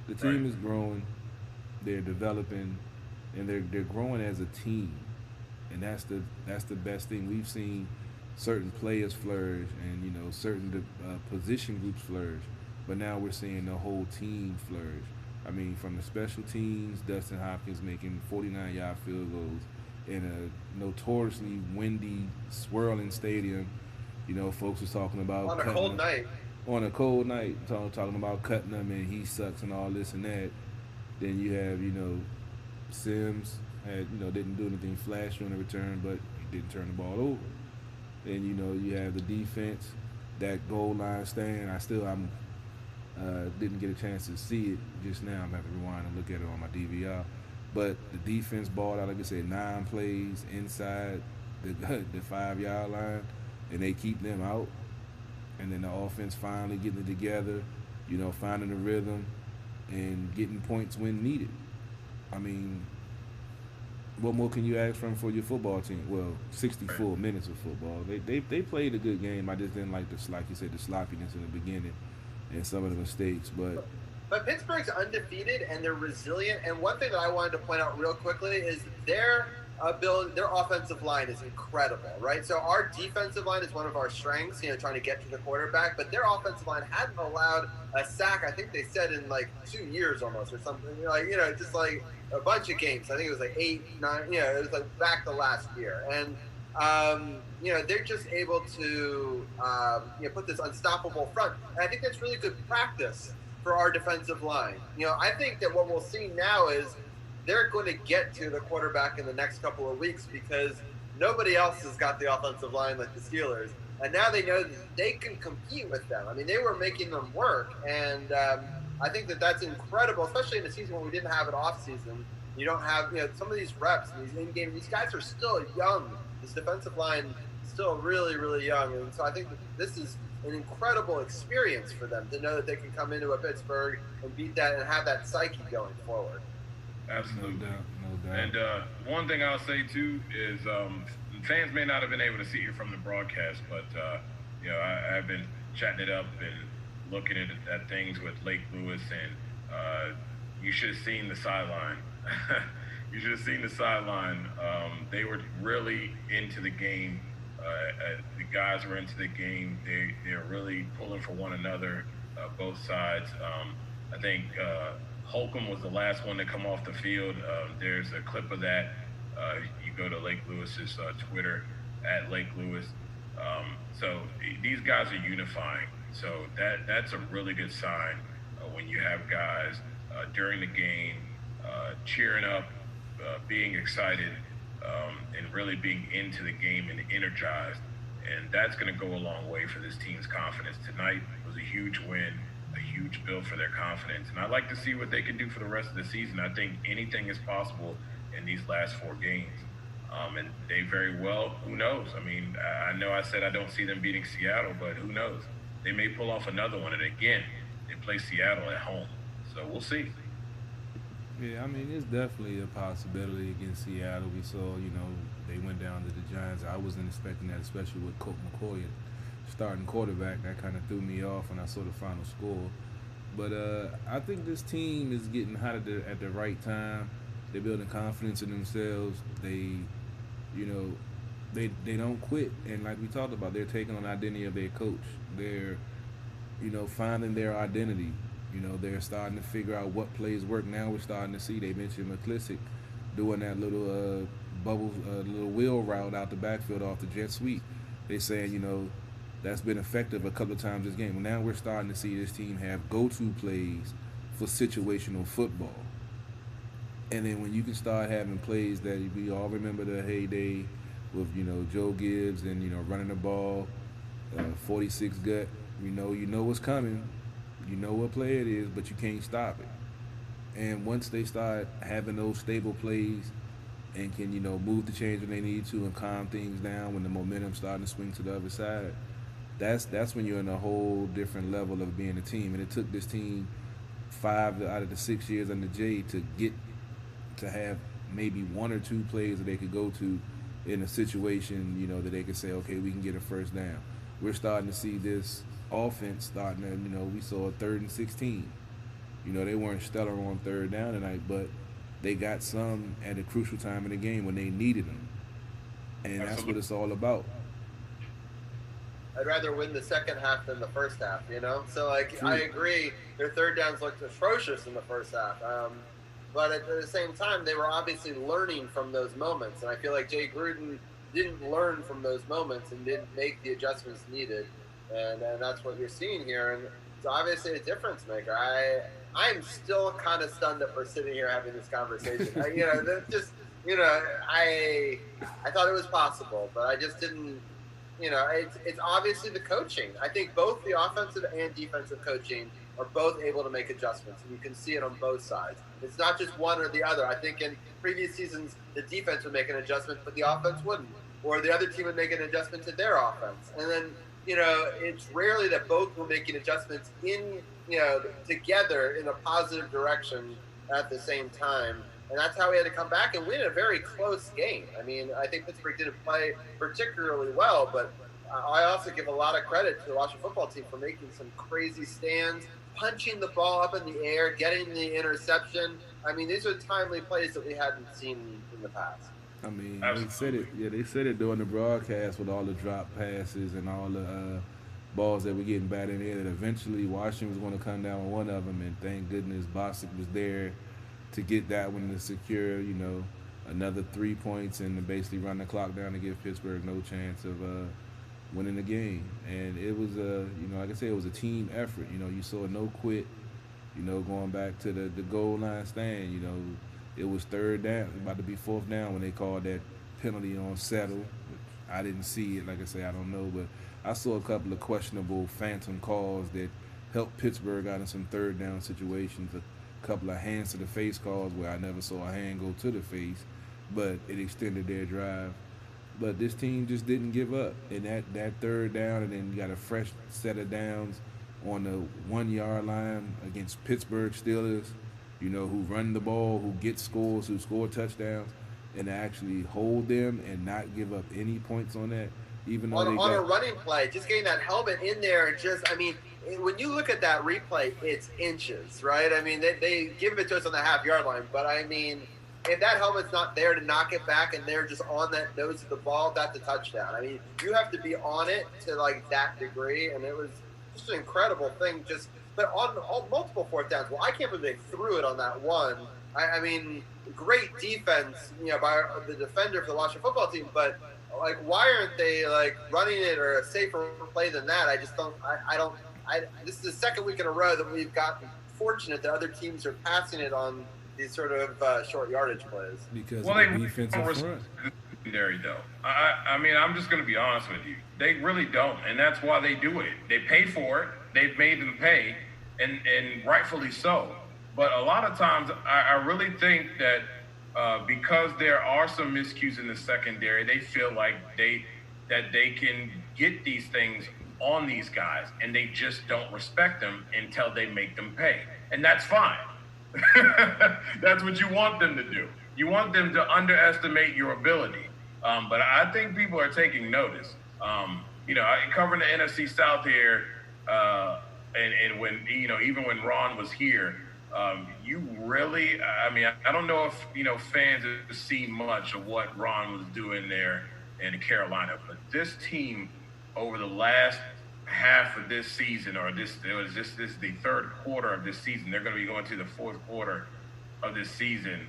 the team is growing, they're developing, and they're growing as a team. And that's the best thing. We've seen certain players flourish and, certain position groups flourish. But now we're seeing the whole team flourish. I mean, from the special teams, Dustin Hopkins making 49-yard field goals in a notoriously windy, swirling stadium. Folks was talking about on a cold night. On a cold night, talking about cutting them and he sucks and all this and that. Then you have, Sims didn't do anything flashy on the return, but he didn't turn the ball over. Then you have the defense, that goal line stand. I'm didn't get a chance to see it just now. I'm gonna have to rewind and look at it on my DVR. But the defense balled out, like I said, 9 plays inside the 5-yard line, and they keep them out. And then the offense finally getting it together, finding the rhythm and getting points when needed. I mean, what more can you ask for your football team? Well, 64 minutes of football. They played a good game. I just didn't like like you said, the sloppiness in the beginning and some of the mistakes. But Pittsburgh's undefeated and they're resilient. And one thing that I wanted to point out real quickly is their offensive line is incredible, right? So our defensive line is one of our strengths, trying to get to the quarterback. But their offensive line hadn't allowed a sack, I think they said, in like 2 years almost or something. Just like a bunch of games. I think it was like 8, 9. It was like back to last year. And they're just able to put this unstoppable front. And I think that's really good practice for our defensive line. I think that what we'll see now is they're going to get to the quarterback in the next couple of weeks because nobody else has got the offensive line like the Steelers. And now they know that they can compete with them. I mean, they were making them work. And I think that that's incredible, especially in a season when we didn't have an off season. You don't have, some of these reps, these in-game, these guys are still young. This defensive line is still really, really young. And so I think that this is an incredible experience for them to know that they can come into a Pittsburgh and beat that and have that psyche going forward. Absolutely. No doubt. And one thing I'll say, too, is fans may not have been able to see it from the broadcast, but, I've been chatting it up and looking at things with Lake Lewis, and you should have seen the sideline. You should have seen the sideline. They were really into the game. The guys were into the game. They're really pulling for one another, both sides. I think Holcomb was the last one to come off the field. There's a clip of that. You go to Lake Lewis's Twitter, at Lake Lewis. So these guys are unifying. So that's a really good sign when you have guys during the game cheering up, being excited, and really being into the game and energized. And that's going to go a long way for this team's confidence. Tonight was a huge win, a huge build for their confidence. And I'd like to see what they can do for the rest of the season. I think anything is possible in these last 4 games. And they very well, who knows? I mean, I know I said I don't see them beating Seattle, but who knows? They may pull off another one. And again, they play Seattle at home. So we'll see. Yeah, I mean, it's definitely a possibility against Seattle. We saw, they went down to the Giants. I wasn't expecting that, especially with Colt McCoy starting quarterback. That kind of threw me off when I saw the final score. But I think this team is getting hot at the right time. They're building confidence in themselves. They don't quit. And like we talked about, they're taking on the identity of their coach. They're, finding their identity. They're starting to figure out what plays work. Now we're starting to see, they mentioned McClissick doing that little little wheel route out the backfield off the jet sweep. They're saying, that's been effective a couple of times this game. Well, now we're starting to see this team have go-to plays for situational football. And then when you can start having plays that we all remember the heyday with Joe Gibbs and running the ball, 46 gut. You know what's coming. You know what play it is, but you can't stop it. And once they start having those stable plays and can move the change when they need to and calm things down when the momentum's starting to swing to the other side, that's when you're in a whole different level of being a team. And it took this team 5 out of the 6 years under Jay to get to have maybe 1 or 2 plays that they could go to in a situation, that they could say, okay, we can get a first down. We're starting to see this offense starting to, we saw a 3rd and 16. They weren't stellar on 3rd down tonight, but they got some at a crucial time in the game when they needed them. And that's what it's all about. I'd rather win the second half than the first half, So, I agree. Their 3rd downs looked atrocious in the first half. But at the same time, they were obviously learning from those moments. And I feel like Jay Gruden didn't learn from those moments and didn't make the adjustments needed. And that's what you're seeing here. And it's obviously a difference maker. I'm still kind of stunned that we're sitting here having this conversation. I thought it was possible, but I just didn't. It's obviously the coaching. I think both the offensive and defensive coaching are both able to make adjustments, and you can see it on both sides. It's not just one or the other. I think in previous seasons, the defense would make an adjustment, but the offense wouldn't, or the other team would make an adjustment to their offense. And then, it's rarely that both were making adjustments together in a positive direction at the same time. And that's how we had to come back and win a very close game. I mean, I think Pittsburgh didn't play particularly well, but I also give a lot of credit to the Washington football team for making some crazy stands, punching the ball up in the air, getting the interception. I mean, these are timely plays that we hadn't seen in the past. I mean, they said it. Yeah, they said it during the broadcast with all the drop passes and all the balls that were getting batted in the air. That eventually Washington was going to come down with one of them, and thank goodness Bostic was there to get that one to secure, another 3 points and to basically run the clock down to give Pittsburgh no chance of winning the game. And it was like I said, it was a team effort. You saw no quit. Going back to the goal line stand. It was 3rd down, about to be 4th down when they called that penalty on Settle. I didn't see it, like I say, I don't know, but I saw a couple of questionable phantom calls that helped Pittsburgh out in some 3rd down situations. A couple of hands to the face calls where I never saw a hand go to the face, but it extended their drive. But this team just didn't give up. And that 3rd down, and then you got a fresh set of downs on the 1 yard line against Pittsburgh Steelers, who run the ball, who get scores, who score touchdowns, and actually hold them and not give up any points on that, even though on a running play, just getting that helmet in there and when you look at that replay, it's inches, right? I mean, they give it to us on the half-yard line, but I mean, if that helmet's not there to knock it back and they're just on that nose of the ball, that's a touchdown. I mean, you have to be on it to, that degree, and it was just an incredible thing. But on multiple 4th downs, I can't believe they threw it on that one. I mean, great defense, by the defender for the Washington football team, but why aren't they running it or a safer play than that? I just don't. This is the 2nd week in a row that we've gotten fortunate that other teams are passing it on these sort of short yardage plays. Because of the defensive front. Secondary, though. I mean, I'm just going to be honest with you. They really don't, and that's why they do it. They pay for it. They've made them pay, and rightfully so. But a lot of times, I really think that because there are some miscues in the secondary, they feel like they can get these things on these guys, and they just don't respect them until they make them pay. And that's fine. That's what you want them to do. You want them to underestimate your ability. But I think people are taking notice. Covering the NFC South here, and when, even when Ron was here, you really, I don't know if, fans have seen much of what Ron was doing there in Carolina, but this team over the last half of this season, this is the 3rd quarter of this season. They're going to be going to the 4th quarter of this season.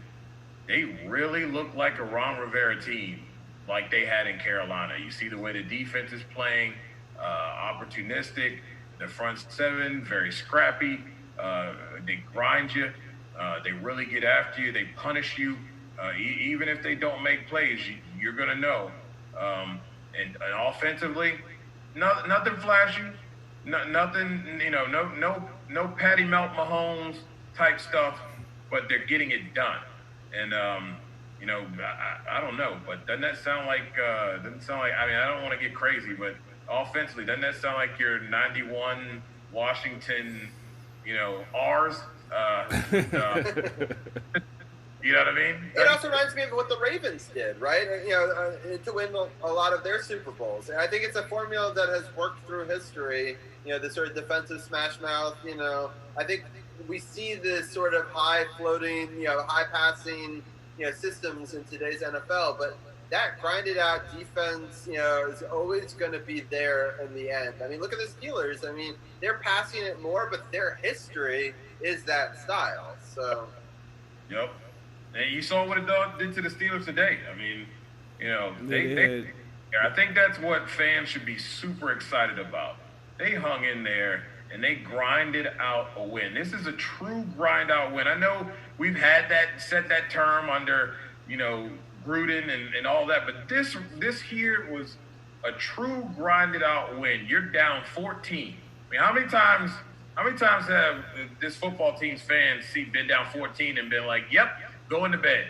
They really look like a Ron Rivera team, like they had in Carolina. You see the way the defense is playing, opportunistic. The front 7, very scrappy. They grind you. They really get after you. They punish you. Even if they don't make plays, you're going to know And offensively, nothing flashy, nothing, no Patty Melt Mahomes type stuff, but they're getting it done. And I don't know, but doesn't that sound like? I mean, I don't want to get crazy, but offensively, doesn't that sound like your '91 Washington, R's? You know what I mean? It also reminds me of what the Ravens did, right? To win a lot of their Super Bowls. And I think it's a formula that has worked through history. The sort of defensive smash mouth. I think we see this sort of high floating, high passing, systems in today's NFL. But that grinded out defense, is always going to be there in the end. I mean, look at the Steelers. I mean, they're passing it more, but their history is that style. So. Yep. And you saw what it did to the Steelers today. I mean, I think that's what fans should be super excited about. They hung in there and they grinded out a win. This is a true grind out win. I know we've had set that term under, Gruden and all that, but this here was a true grinded out win. You're down 14. I mean, how many times have this football team's fans been down 14 and been like, "Yep, going to bed"?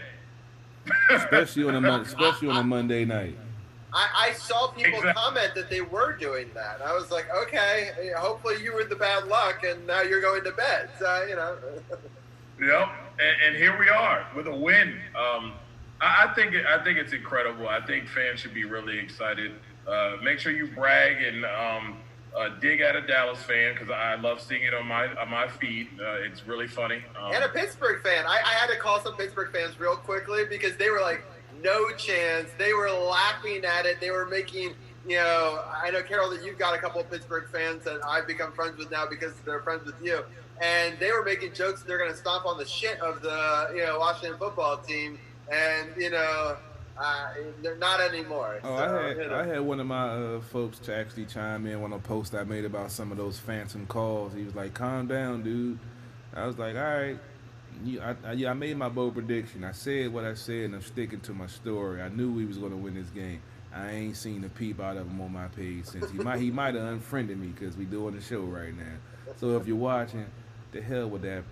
especially on a Monday night. I saw people comment that they were doing that. I was like, okay, hopefully you were the bad luck, and now you're going to bed. So Yep, and here we are with a win. I think it's incredible. I think fans should be really excited. Make sure you brag and dig at a Dallas fan, because I love seeing it on my feed. It's really funny. And a Pittsburgh fan. I had to call some Pittsburgh fans real quickly because they were like, no chance. They were laughing at it. They were making, I know, Carol, that you've got a couple of Pittsburgh fans that I've become friends with now because they're friends with you. And they were making jokes that they're going to stomp on the shit of the, Washington football team. And, they're not anymore. Oh, so, I had one of my folks to actually chime in on a post I made about some of those phantom calls. He was like, "Calm down, dude." I was like, "All right, I made my bold prediction. I said what I said, and I'm sticking to my story. I knew we was going to win this game. I ain't seen a peep out of him on my page since. He might have unfriended me because we doing the show right now. So if you're watching, the hell with that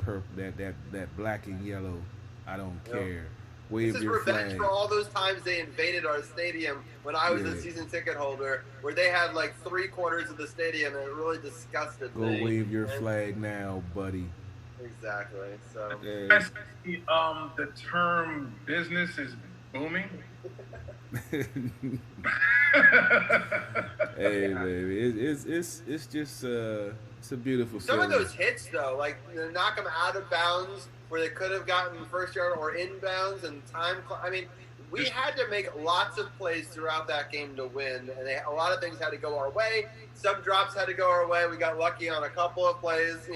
that black and yellow. I don't care. Wave this is your revenge flag. for all those times they invaded our stadium when I was a season ticket holder, where they had like 3/4 of the stadium, and it really disgusted me. Go wave your flag now, buddy. Exactly. So the term business is booming. Hey, baby, it's just it's a beautiful. Some feeling. of those hits though, like knock them out of bounds where they could have gotten first yard or inbounds and time. I mean, we had to make lots of plays throughout that game to win, and a lot of things had to go our way. Some drops had to go our way. We got lucky on a couple of plays.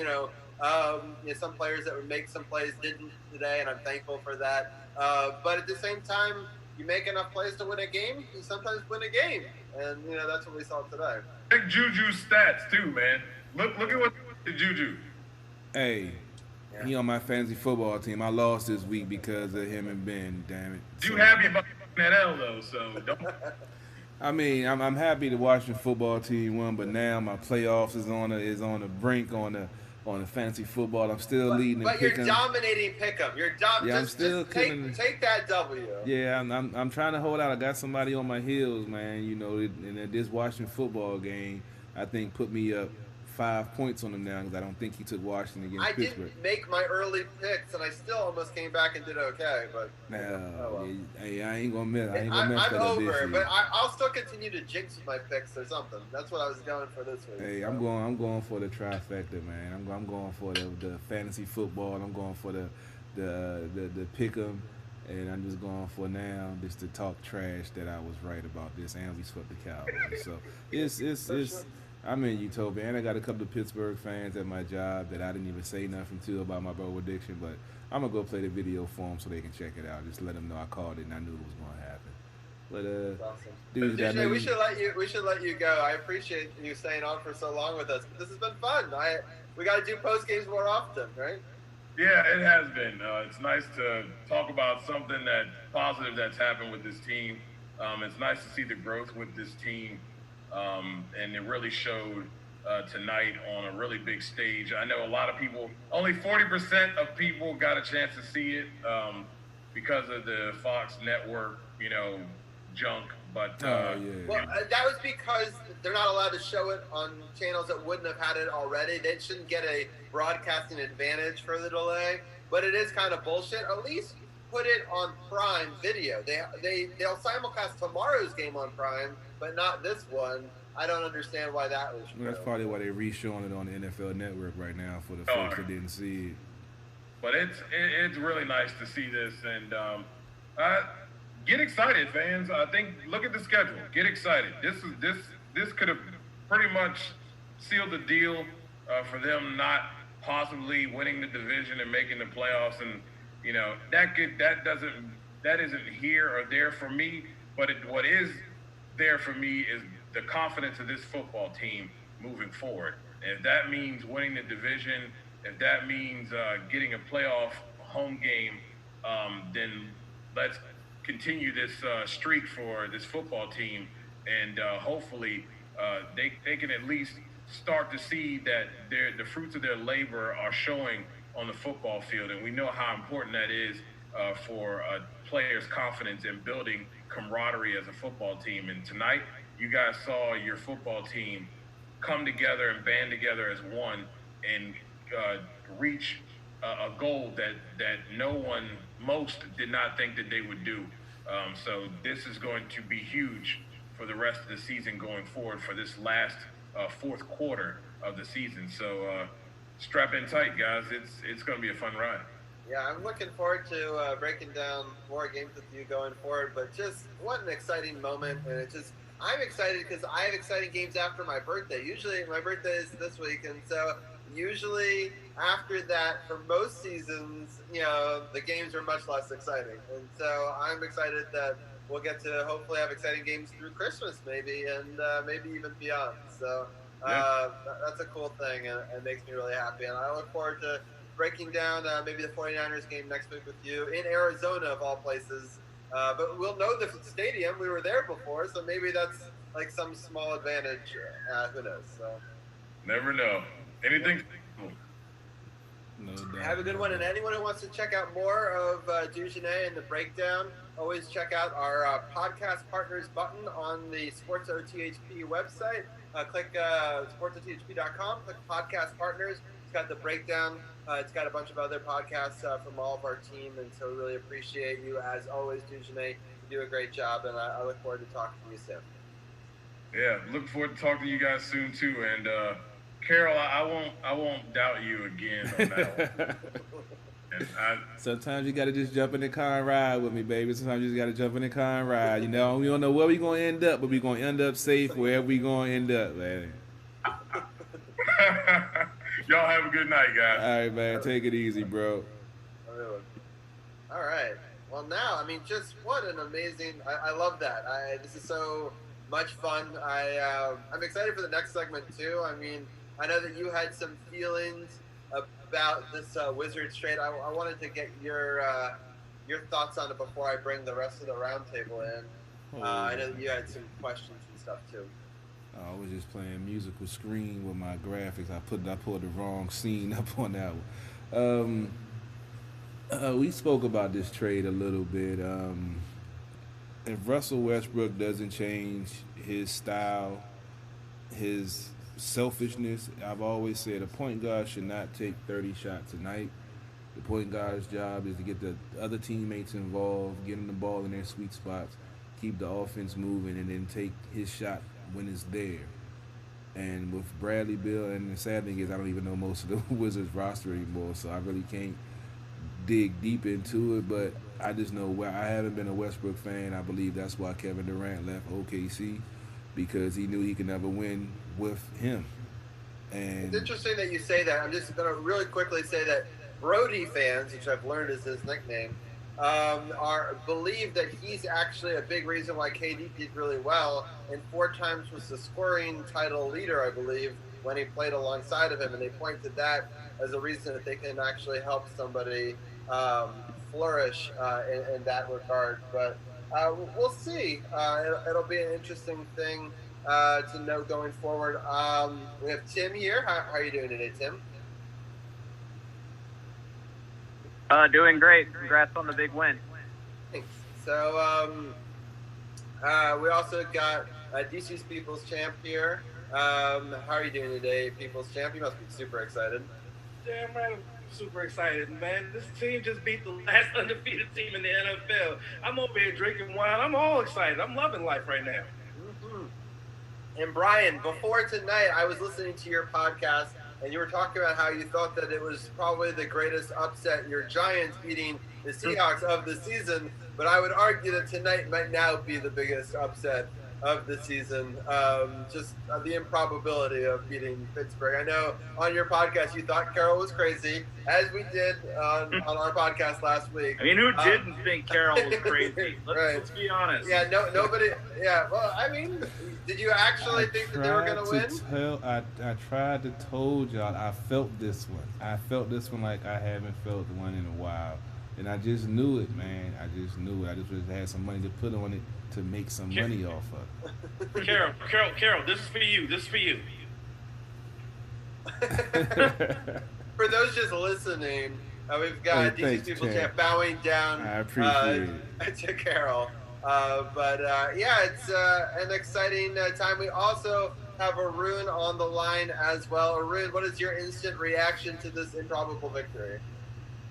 Some players that would make some plays didn't today, and I'm thankful for that. But at the same time, you make enough plays to win a game, you sometimes win a game, and that's what we saw today. Big Juju stats too, man. Look at what the Juju. Hey, he on my fantasy football team. I lost this week because of him and Ben. Damn it. You happy about that L though, so don't. I mean, I'm happy the Washington football team won, but now my playoffs is on the brink on the fantasy football. I'm still leading. But you're dominating Pick'em. You're Yeah, I'm still take that W. Yeah, I'm trying to hold out. I got somebody on my heels, man. And this Washington football game, I think put me up 5 points on him now because I don't think he took Washington against Pittsburgh. Didn't make my early picks, and I still almost came back and did okay. But hey, I ain't gonna miss. I'm over, but I'll still continue to jinx my picks or something. That's what I was going for this week. Hey, I'm going for the trifecta, man. I'm going for the fantasy football. I'm going for the pick'em, and I'm just going for now just to talk trash that I was right about this, and we swept the Cowboys. So it's. I'm in Utopia, and I got a couple of Pittsburgh fans at my job that I didn't even say nothing to about my bold prediction, but I'm going to go play the video for them so they can check it out. Just let them know I called it and I knew it was going to happen. But, awesome. dude, we should let you go. I appreciate you staying on for so long with us. This has been fun. We got to do post games more often, right? Yeah, it has been. It's nice to talk about something positive that's happened with this team. It's nice to see the growth with this team, and it really showed tonight on a really big stage. I know a lot of people, only 40% of people got a chance to see it because of the Fox network, junk. But Oh yeah. Well, that was because they're not allowed to show it on channels that wouldn't have had it already. They shouldn't get a broadcasting advantage for the delay. But it is kind of bullshit. At least put it on Prime Video. They'll simulcast tomorrow's game on Prime, but not this one. I don't understand why that was. That's probably why they're re-showing it on the NFL Network right now for the folks that didn't see it. But it's really nice to see this, and get excited, fans. I think look at the schedule. Get excited. This could have pretty much sealed the deal for them not possibly winning the division and making the playoffs, and that isn't here or there for me. But what is there for me is the confidence of this football team moving forward. And if that means winning the division, if that means getting a playoff home game, then let's continue this streak for this football team, and hopefully they can at least start to see that the fruits of their labor are showing on the football field, and we know how important that is for players' confidence in building camaraderie as a football team. And tonight, you guys saw your football team come together and band together as one and reach a goal that most did not think that they would do. So this is going to be huge for the rest of the season going forward for this last fourth quarter of the season. So strap in tight, guys. It's going to be a fun ride. Yeah, I'm looking forward to breaking down more games with you going forward. But just what an exciting moment, and I'm excited because I have exciting games after my birthday. Usually my birthday is this week, and so usually after that, for most seasons, the games are much less exciting. And so I'm excited that we'll get to hopefully have exciting games through Christmas maybe, and maybe even beyond. So that's a cool thing, and makes me really happy. And I look forward to breaking down maybe the 49ers game next week with you in Arizona, of all places. But we'll know the stadium. We were there before, so maybe that's like some small advantage. Who knows? So never know. Anything. No doubt. Have a good one. And anyone who wants to check out more of DujunneaB and the breakdown, always check out our podcast partners button on the SportsOTHP website. Click SportsOTHP.com, click podcast partners. It's got the breakdown. It's got a bunch of other podcasts from all of our team, and so we really appreciate you as always, DujunneaB. You do a great job, and I look forward to talking to you soon. Yeah, look forward to talking to you guys soon too. And Carol, I won't doubt you again on that one. And Sometimes you gotta just jump in the car and ride with me, baby. Sometimes you just gotta jump in the car and ride. We don't know where we gonna end up, but we gonna end up safe wherever we gonna end up, man. Y'all have a good night, guys. All right, man. Take it easy, bro. All right. Well, now, just what an amazing. I love that. This is so much fun. I'm excited for the next segment too. I know that you had some feelings about this Wizards trade. I wanted to get your thoughts on it before I bring the rest of the roundtable in. I know that you had some questions and stuff too. I was just playing musical screen with my graphics. I pulled the wrong scene up on that one. We spoke about this trade a little bit. If Russell Westbrook doesn't change his style, his selfishness, I've always said a point guard should not take 30 shots a night. The point guard's job is to get the other teammates involved, get them the ball in their sweet spots, keep the offense moving, and then take his shot when it's there. And with Bradley Beal, and the sad thing is I don't even know most of the Wizards roster anymore, so I really can't dig deep into it, but I just know I haven't been a Westbrook fan. I believe that's why Kevin Durant left OKC, because he knew he could never win with him. And it's interesting that you say that. I'm just going to really quickly say that Brody fans, which I've learned is his nickname, believe that he's actually a big reason why KD did really well, and 4 times was the scoring title leader, I believe, when he played alongside of him, and they point to that as a reason that they can actually help somebody flourish in that regard. But we'll see. It'll be an interesting thing to know going forward. We have Tim here. How are you doing today, Tim? Doing great. Congrats on the big win. Thanks. So we also got DC's People's Champ here. How are you doing today, People's Champ? You must be super excited. Yeah, man, I'm super excited, man. This team just beat the last undefeated team in the NFL. I'm over here drinking wine. I'm all excited. I'm loving life right now. Mm-hmm. And Brian, before tonight, I was listening to your podcast, and you were talking about how you thought that it was probably the greatest upset, your Giants beating the Seahawks of the season. But I would argue that tonight might now be the biggest upset of the season. Just the improbability of beating Pittsburgh. I know on your podcast you thought Carroll was crazy, as we did on our podcast last week. I mean, who didn't think Carroll was crazy? Let's be honest. Yeah, nobody. Yeah, well, I mean, did you actually think that they were going to win? I tried to told y'all I felt this one. I felt this one like I haven't felt one in a while. And I just knew it, man. I just knew it. I just had some money to put on it to make some money off of. Carroll, this is for you. This is for you. For those just listening, we've got DC People Champ bowing down I appreciate it. To Carroll. Yeah, it's an exciting time. We also have Arun on the line as well. Arun, what is your instant reaction to this improbable victory?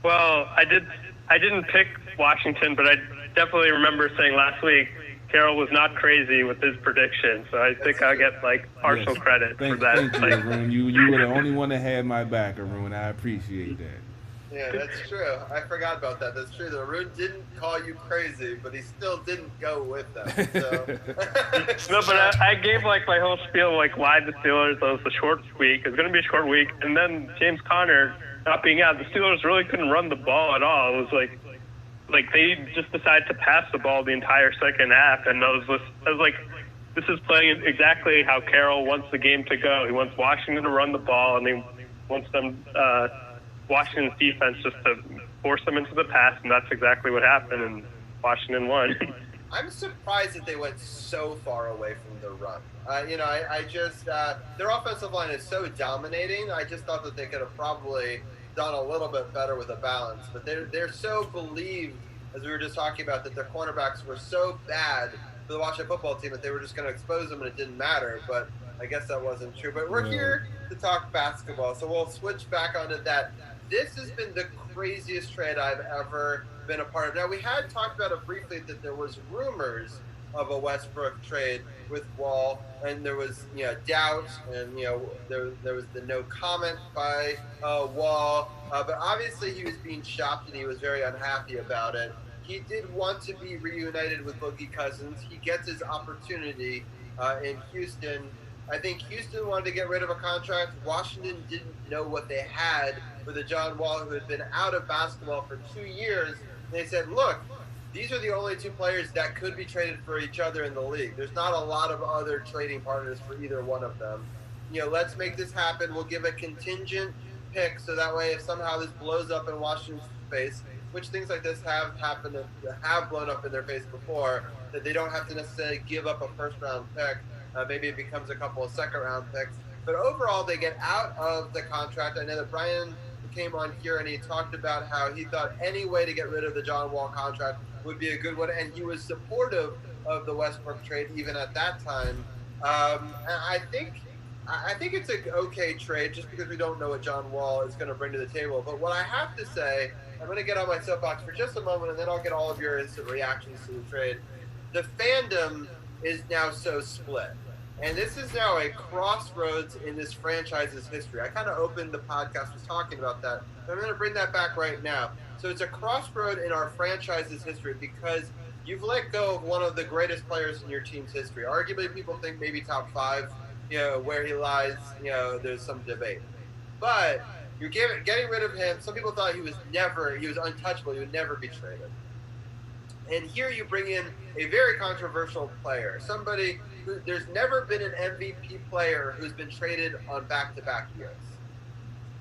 Well, I didn't pick Washington, but I definitely remember saying last week Carroll was not crazy with his prediction, so I think I'll get partial credit for that. Thank you, Arun. You were the only one that had my back, Arun. I appreciate that. Yeah, that's true. I forgot about that. That's true. Arun didn't call you crazy, but he still didn't go with them. So. No, but I gave my whole spiel why the Steelers. It was a short week. It was going to be a short week, and then James Conner not being out, the Steelers really couldn't run the ball at all. It was like they just decided to pass the ball the entire second half, and I was like, this is playing exactly how Carroll wants the game to go. He wants Washington to run the ball, and he wants them Washington's defense just to force them into the pass, and that's exactly what happened, and Washington won. I'm surprised that they went so far away from the run. I just their offensive line is so dominating. I just thought that they could have probably done a little bit better with a balance. But they're so believed, as we were just talking about, that their cornerbacks were so bad for the Washington football team that they were just going to expose them and it didn't matter. But I guess that wasn't true. But we're here to talk basketball, so we'll switch back onto that. This has been the craziest trade I've ever been a part of. Now, we had talked about it briefly that there was rumors of a Westbrook trade with Wall, and there was doubt, and there was the no comment by Wall, but obviously he was being shopped and he was very unhappy about it. He did want to be reunited with Boogie Cousins. He gets his opportunity in Houston. I think Houston wanted to get rid of a contract. Washington didn't know what they had for the John Wall, who had been out of basketball for 2 years. They said, look, these are the only two players that could be traded for each other in the league. There's not a lot of other trading partners for either one of them. Let's make this happen. We'll give a contingent pick so that way if somehow this blows up in Washington's face, which things like this have happened, have blown up in their face before, that they don't have to necessarily give up a first-round pick. Maybe it becomes a couple of second-round picks. But overall, they get out of the contract. I know that Brian came on here and he talked about how he thought any way to get rid of the John Wall contract would be a good one, and he was supportive of the Westbrook trade even at that time. And I think it's an okay trade just because we don't know what John Wall is going to bring to the table. But what I have to say, I'm going to get on my soapbox for just a moment, and then I'll get all of your instant reactions to the trade. The fandom is now so split. And this is now a crossroads in this franchise's history. I kind of opened the podcast was talking about that. But I'm going to bring that back right now. So it's a crossroad in our franchise's history because you've let go of one of the greatest players in your team's history. Arguably, people think maybe top 5, where he lies, there's some debate. But you're getting rid of him. Some people thought he was untouchable. He would never be traded. And here you bring in a very controversial player, somebody who there's never been an MVP player who's been traded on back-to-back years.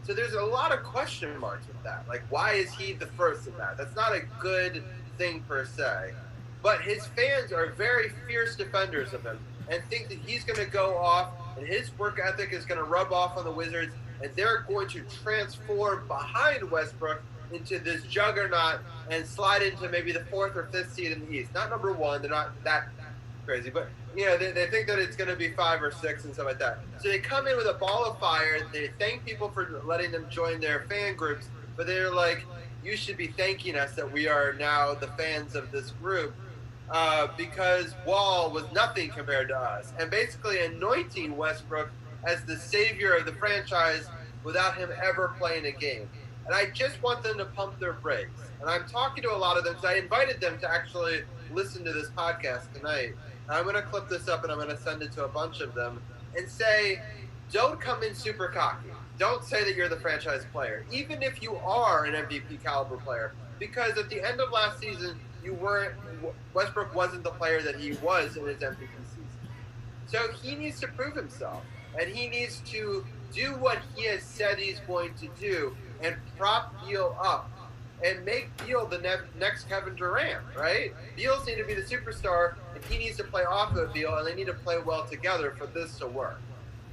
So there's a lot of question marks with that. Like, why is he the first in that? That's not a good thing per se. but his fans are very fierce defenders of him and think that he's going to go off and his work ethic is going to rub off on the Wizards and they're going to transform behind Westbrook into this juggernaut and slide into maybe the 4th or 5th seed in the East. Not number 1, they're not that crazy, but they think that it's going to be 5 or 6 and stuff like that. So they come in with a ball of fire. They thank people for letting them join their fan groups, but they're like, you should be thanking us that we are now the fans of this group because Wall was nothing compared to us. And basically anointing Westbrook as the savior of the franchise without him ever playing a game. And I just want them to pump their brakes. And I'm talking to a lot of them because I invited them to actually listen to this podcast tonight. And I'm going to clip this up and I'm going to send it to a bunch of them and say, don't come in super cocky. Don't say that you're the franchise player, even if you are an MVP caliber player. Because at the end of last season, Westbrook wasn't the player that he was in his MVP season. So he needs to prove himself. And he needs to do what he has said he's going to do and prop Beal up and make Beal the next Kevin Durant, right? Beal's need to be the superstar, and he needs to play off of Beal, and they need to play well together for this to work.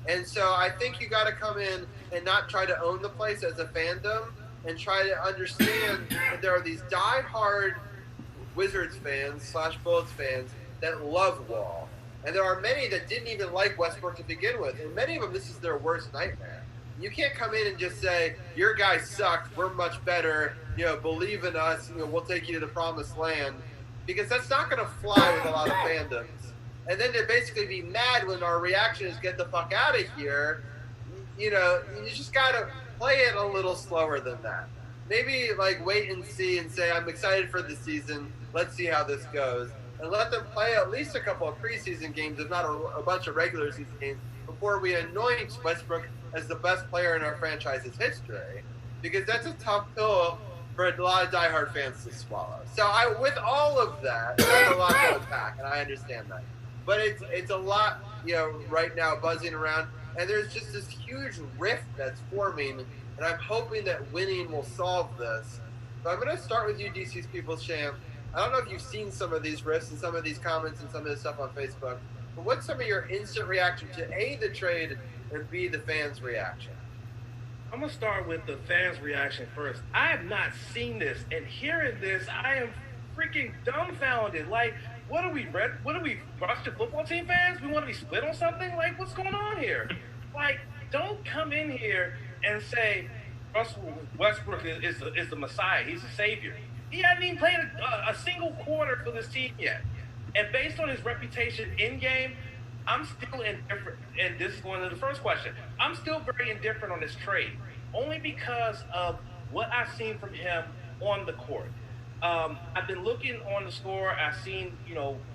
And so I think you got to come in and not try to own the place as a fandom and try to understand that there are these diehard Wizards fans / Bullets fans that love Wall. And there are many that didn't even like Westbrook to begin with. And many of them, this is their worst nightmare. You can't come in and just say, your guy sucks, we're much better, believe in us, we'll take you to the promised land. Because that's not going to fly with a lot of fandoms. And then to basically be mad when our reaction is get the fuck out of here, you just got to play it a little slower than that. Maybe wait and see and say, I'm excited for the season, let's see how this goes. And let them play at least a couple of preseason games, if not a bunch of regular season games, before we anoint Westbrook as the best player in our franchise's history. Because that's a tough pill for a lot of diehard fans to swallow. So with all of that, that's a lot to unpack, and I understand that. But it's a lot, right now buzzing around, and there's just this huge rift that's forming, and I'm hoping that winning will solve this. So I'm going to start with you, DC's People's Champ. I don't know if you've seen some of these rifts and some of these comments and some of this stuff on Facebook, but what's some of your instant reaction to A, the trade, and B, the fans' reaction? I'm going to start with the fans' reaction first. I have not seen this, and hearing this, I am freaking dumbfounded. What are we, Boston football team fans? We want to be split on something? What's going on here? Don't come in here and say Russell Westbrook is the Messiah. He's the savior. He hasn't even played a single quarter for this team yet. And based on his reputation in-game, I'm still indifferent. And this is going to the first question. I'm still very indifferent on this trade, only because of what I've seen from him on the court. I've been looking on the score. I've seen,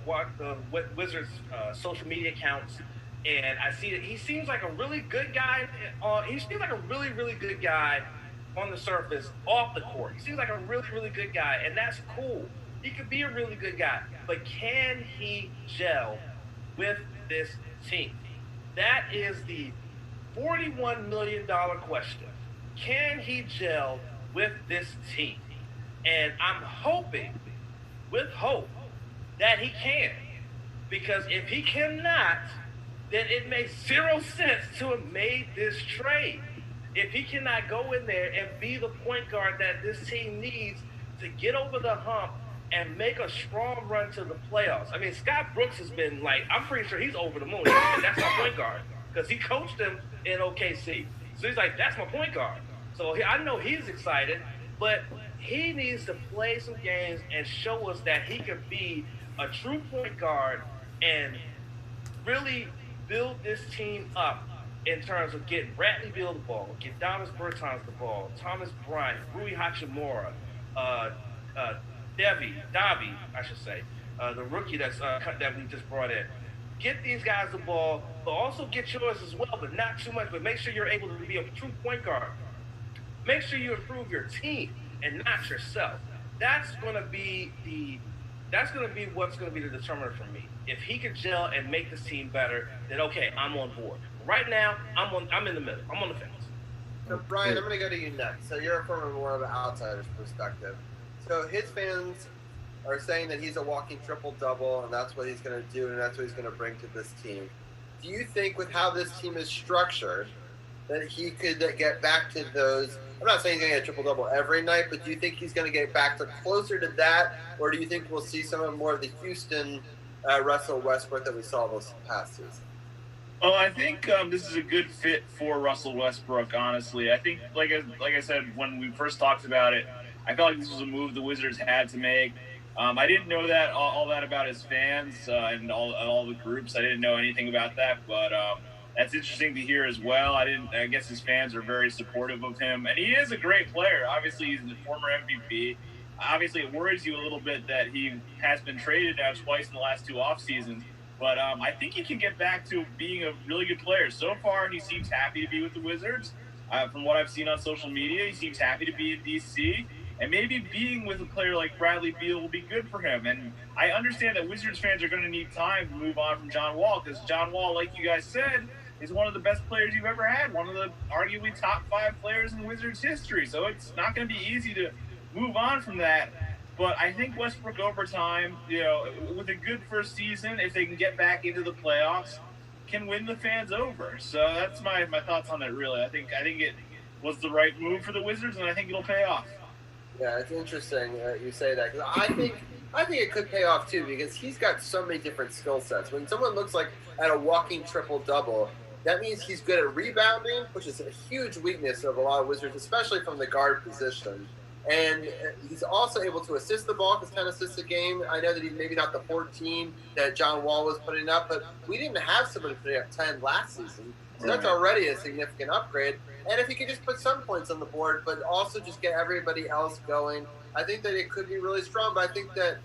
what the Wizards' social media accounts, and I see that he seems like a really good guy. He seems like a really, really good guy on the surface, off the court. He seems like a really, really good guy, and that's cool. He could be a really good guy, but can he gel with this team? That is the $41 million question. Can he gel with this team? And I'm hoping, with hope, that he can. Because if he cannot, then it makes zero sense to have made this trade. If he cannot go in there and be the point guard that this team needs to get over the hump and make a strong run to the playoffs. I mean, Scott Brooks has been I'm pretty sure he's over the moon. That's my point guard. Because he coached him in OKC. So he's like, that's my point guard. So I know he's excited, but he needs to play some games and show us that he can be a true point guard and really build this team up in terms of getting Bradley Beal the ball, get Davis Bertans the ball, Thomas Bryant, Rui Hachimura, Davi, I should say, the rookie that we just brought in. Get these guys the ball, but also get yours as well, but not too much. But make sure you're able to be a true point guard. Make sure you improve your team and not yourself. That's going to be what's going to be the determiner for me. If he can gel and make this team better, then okay, I'm on board. Right now, I'm in the middle. I'm on the fence. So Brian, I'm going to go to you next. So you're from more of an outsider's perspective. So his fans are saying that he's a walking triple-double, and that's what he's going to do, and that's what he's going to bring to this team. Do you think with how this team is structured that he could get back to those? I'm not saying he's going to get a triple-double every night, but do you think he's going to get back to closer to that, or do you think we'll see some of more of the Houston Russell Westbrook that we saw this past season? Well, I think this is a good fit for Russell Westbrook, honestly. I think, like I said, when we first talked about it, I felt like this was a move the Wizards had to make. I didn't know that all that about his fans and all the groups. I didn't know anything about that, but that's interesting to hear as well. I guess his fans are very supportive of him, and he is a great player. Obviously, he's the former MVP. Obviously, it worries you a little bit that he has been traded now twice in the last 2 off seasons. But I think he can get back to being a really good player. So far, he seems happy to be with the Wizards. From what I've seen on social media, he seems happy to be in D.C., and maybe being with a player like Bradley Beal will be good for him. And I understand that Wizards fans are going to need time to move on from John Wall, because John Wall, like you guys said, is one of the best players you've ever had, one of the arguably top 5 players in Wizards history. So it's not going to be easy to move on from that. But I think Westbrook over time, with a good first season, if they can get back into the playoffs, can win the fans over. So that's my thoughts on it, really. I think it was the right move for the Wizards, and I think it'll pay off. Yeah, it's interesting you say that, because I think it could pay off too, because he's got so many different skill sets. When someone looks like at a walking triple-double, that means he's good at rebounding, which is a huge weakness of a lot of Wizards, especially from the guard position. And he's also able to assist the ball, because 10 assists a game. I know that he's maybe not the 14 that John Wall was putting up, but we didn't have somebody putting up 10 last season. So that's already a significant upgrade. And if he could just put some points on the board, but also just get everybody else going, I think that it could be really strong. But I think that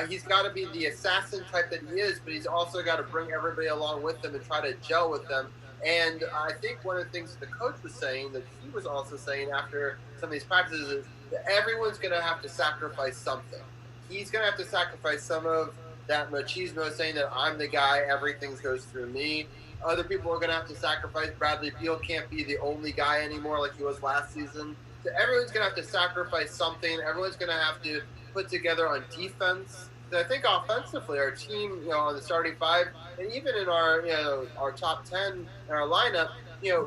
he's got to be the assassin type that he is, but he's also got to bring everybody along with him and try to gel with them. And I think one of the things that the coach was saying, that he was also saying after some of these practices, is that everyone's going to have to sacrifice something. He's going to have to sacrifice some of that machismo, saying that I'm the guy, everything goes through me. Other people are going to have to sacrifice. Bradley Beal can't be the only guy anymore like he was last season. So everyone's going to have to sacrifice something. Everyone's going to have to put together on defense. So I think offensively, our team, on the starting 5, and even in our, our top 10 in our lineup,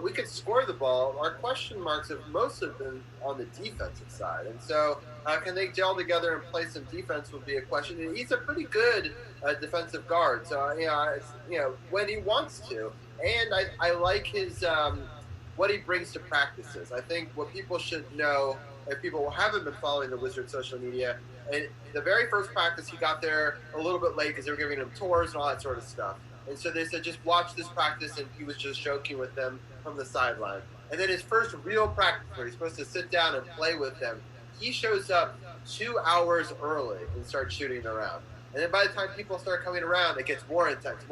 we could score the ball. Our question marks have mostly been on the defensive side. And so can they gel together and play some defense would be a question. And he's a pretty good defensive guard. So, when he wants to. And I like his what he brings to practices. I think what people should know, if people haven't been following the Wizards social media, and the very first practice he got there a little bit late because they were giving him tours and all that sort of stuff. And so they said, just watch this practice, and he was just joking with them from the sideline. And then his first real practice where he's supposed to sit down and play with them, he shows up 2 hours early and starts shooting around. And then by the time people start coming around, it gets more intense,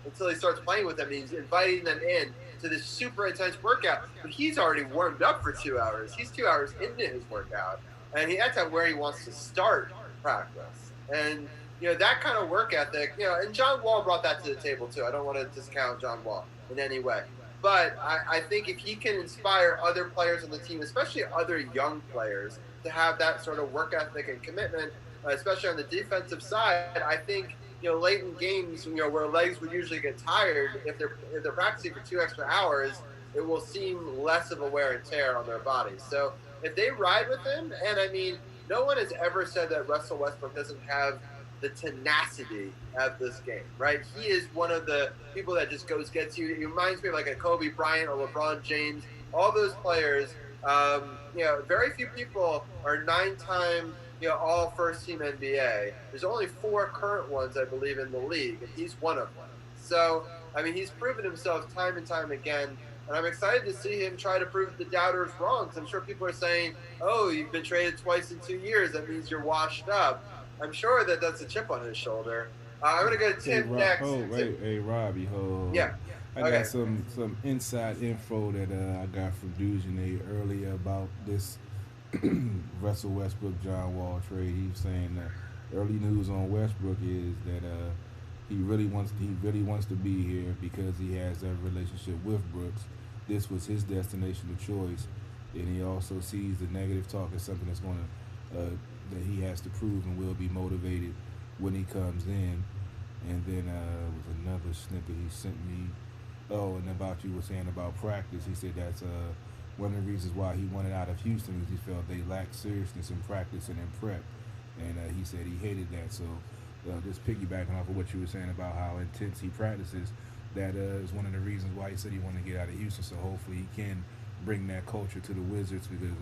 until he starts playing with them, and he's inviting them in to this super intense workout. But he's already warmed up for 2 hours. He's 2 hours into his workout. And that's where he wants to start practice. And that kind of work ethic, and John Wall brought that to the table too. I don't want to discount John Wall in any way. But I think if he can inspire other players on the team, especially other young players, to have that sort of work ethic and commitment, especially on the defensive side, I think, late in games, where legs would usually get tired, if they're practicing for 2 extra hours, it will seem less of a wear and tear on their bodies. So if they ride with him, and I mean, no one has ever said that Russell Westbrook doesn't have the tenacity of this game, right? He is one of the people that just gets you. He reminds me of like a Kobe Bryant or LeBron James, all those players. Very few people are 9-time, all first-team NBA. There's only 4 current ones, I believe, in the league, and he's one of them. So, I mean, he's proven himself time and time again, and I'm excited to see him try to prove the doubters wrong, because I'm sure people are saying, oh, you've been traded twice in 2 years, that means you're washed up. I'm sure that that's a chip on his shoulder. I'm going to go to Tim next. Hey, Robbie, hold. Yeah. I got some inside info that I got from DujunneaB earlier about this Russell Westbrook John Wall trade. He was saying that early news on Westbrook is that he really wants to be here because he has that relationship with Brooks. This was his destination of choice, and he also sees the negative talk as something that's going to that he has to prove and will be motivated when he comes in. And then was another snippet he sent me. Oh, and about you were saying about practice. He said that's one of the reasons why he wanted out of Houston is he felt they lacked seriousness in practice and in prep. And he said he hated that. So just piggybacking off of what you were saying about how intense he practices, that is one of the reasons why he said he wanted to get out of Houston. So hopefully he can bring that culture to the Wizards because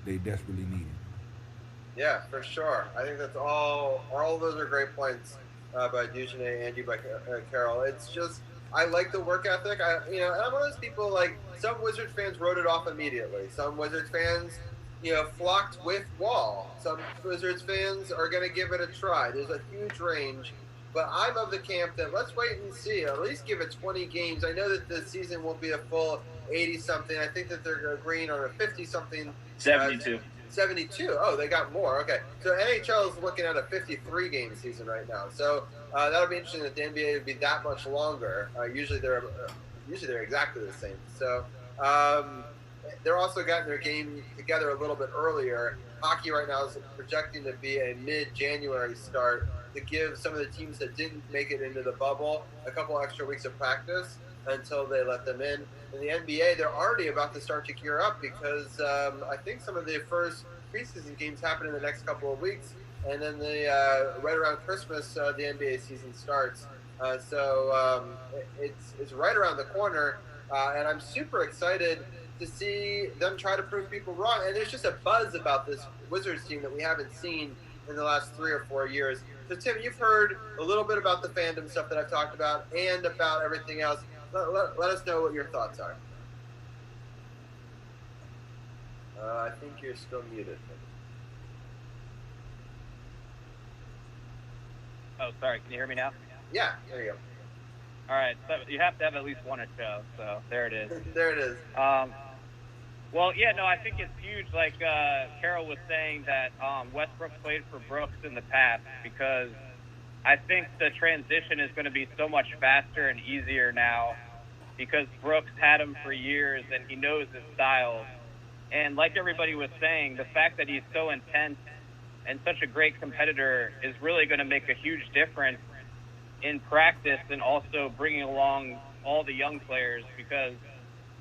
they desperately need it. Yeah, for sure. I think that's all of those are great points by DujunneaB and by Carroll. It's just, I like the work ethic. And I'm one of those people, like, some Wizards fans wrote it off immediately. Some Wizards fans, flocked with Wall. Some Wizards fans are going to give it a try. There's a huge range. But I'm of the camp that let's wait and see. At least give it 20 games. I know that the season won't be a full 80-something. I think that they're agreeing on a 50-something. 72. 72. Oh, they got more. Okay. So NHL is looking at a 53-game season right now. So that'll be interesting that the NBA would be that much longer. Usually they're exactly the same. So they're also getting their game together a little bit earlier. Hockey right now is projecting to be a mid-January start to give some of the teams that didn't make it into the bubble a couple extra weeks of practice until they let them in. In the NBA, they're already about to start to gear up because I think some of the first preseason games happen in the next couple of weeks, and then right around Christmas, the NBA season starts. So it's right around the corner, and I'm super excited to see them try to prove people wrong. And there's just a buzz about this Wizards team that we haven't seen in the last 3 or 4 years. So, Tim, you've heard a little bit about the fandom stuff that I've talked about and about everything else. Let us know what your thoughts are. I think you're still muted. Oh, sorry. Can you hear me now? Yeah, there you go. All right. So you have to have at least one a show. So there it is. There it is. Well, yeah, no, I think it's huge. Like Carol was saying that Westbrook played for Brooks in the past because I think the transition is going to be so much faster and easier now because Brooks had him for years and he knows his style. And like everybody was saying, the fact that he's so intense and such a great competitor is really going to make a huge difference in practice and also bringing along all the young players because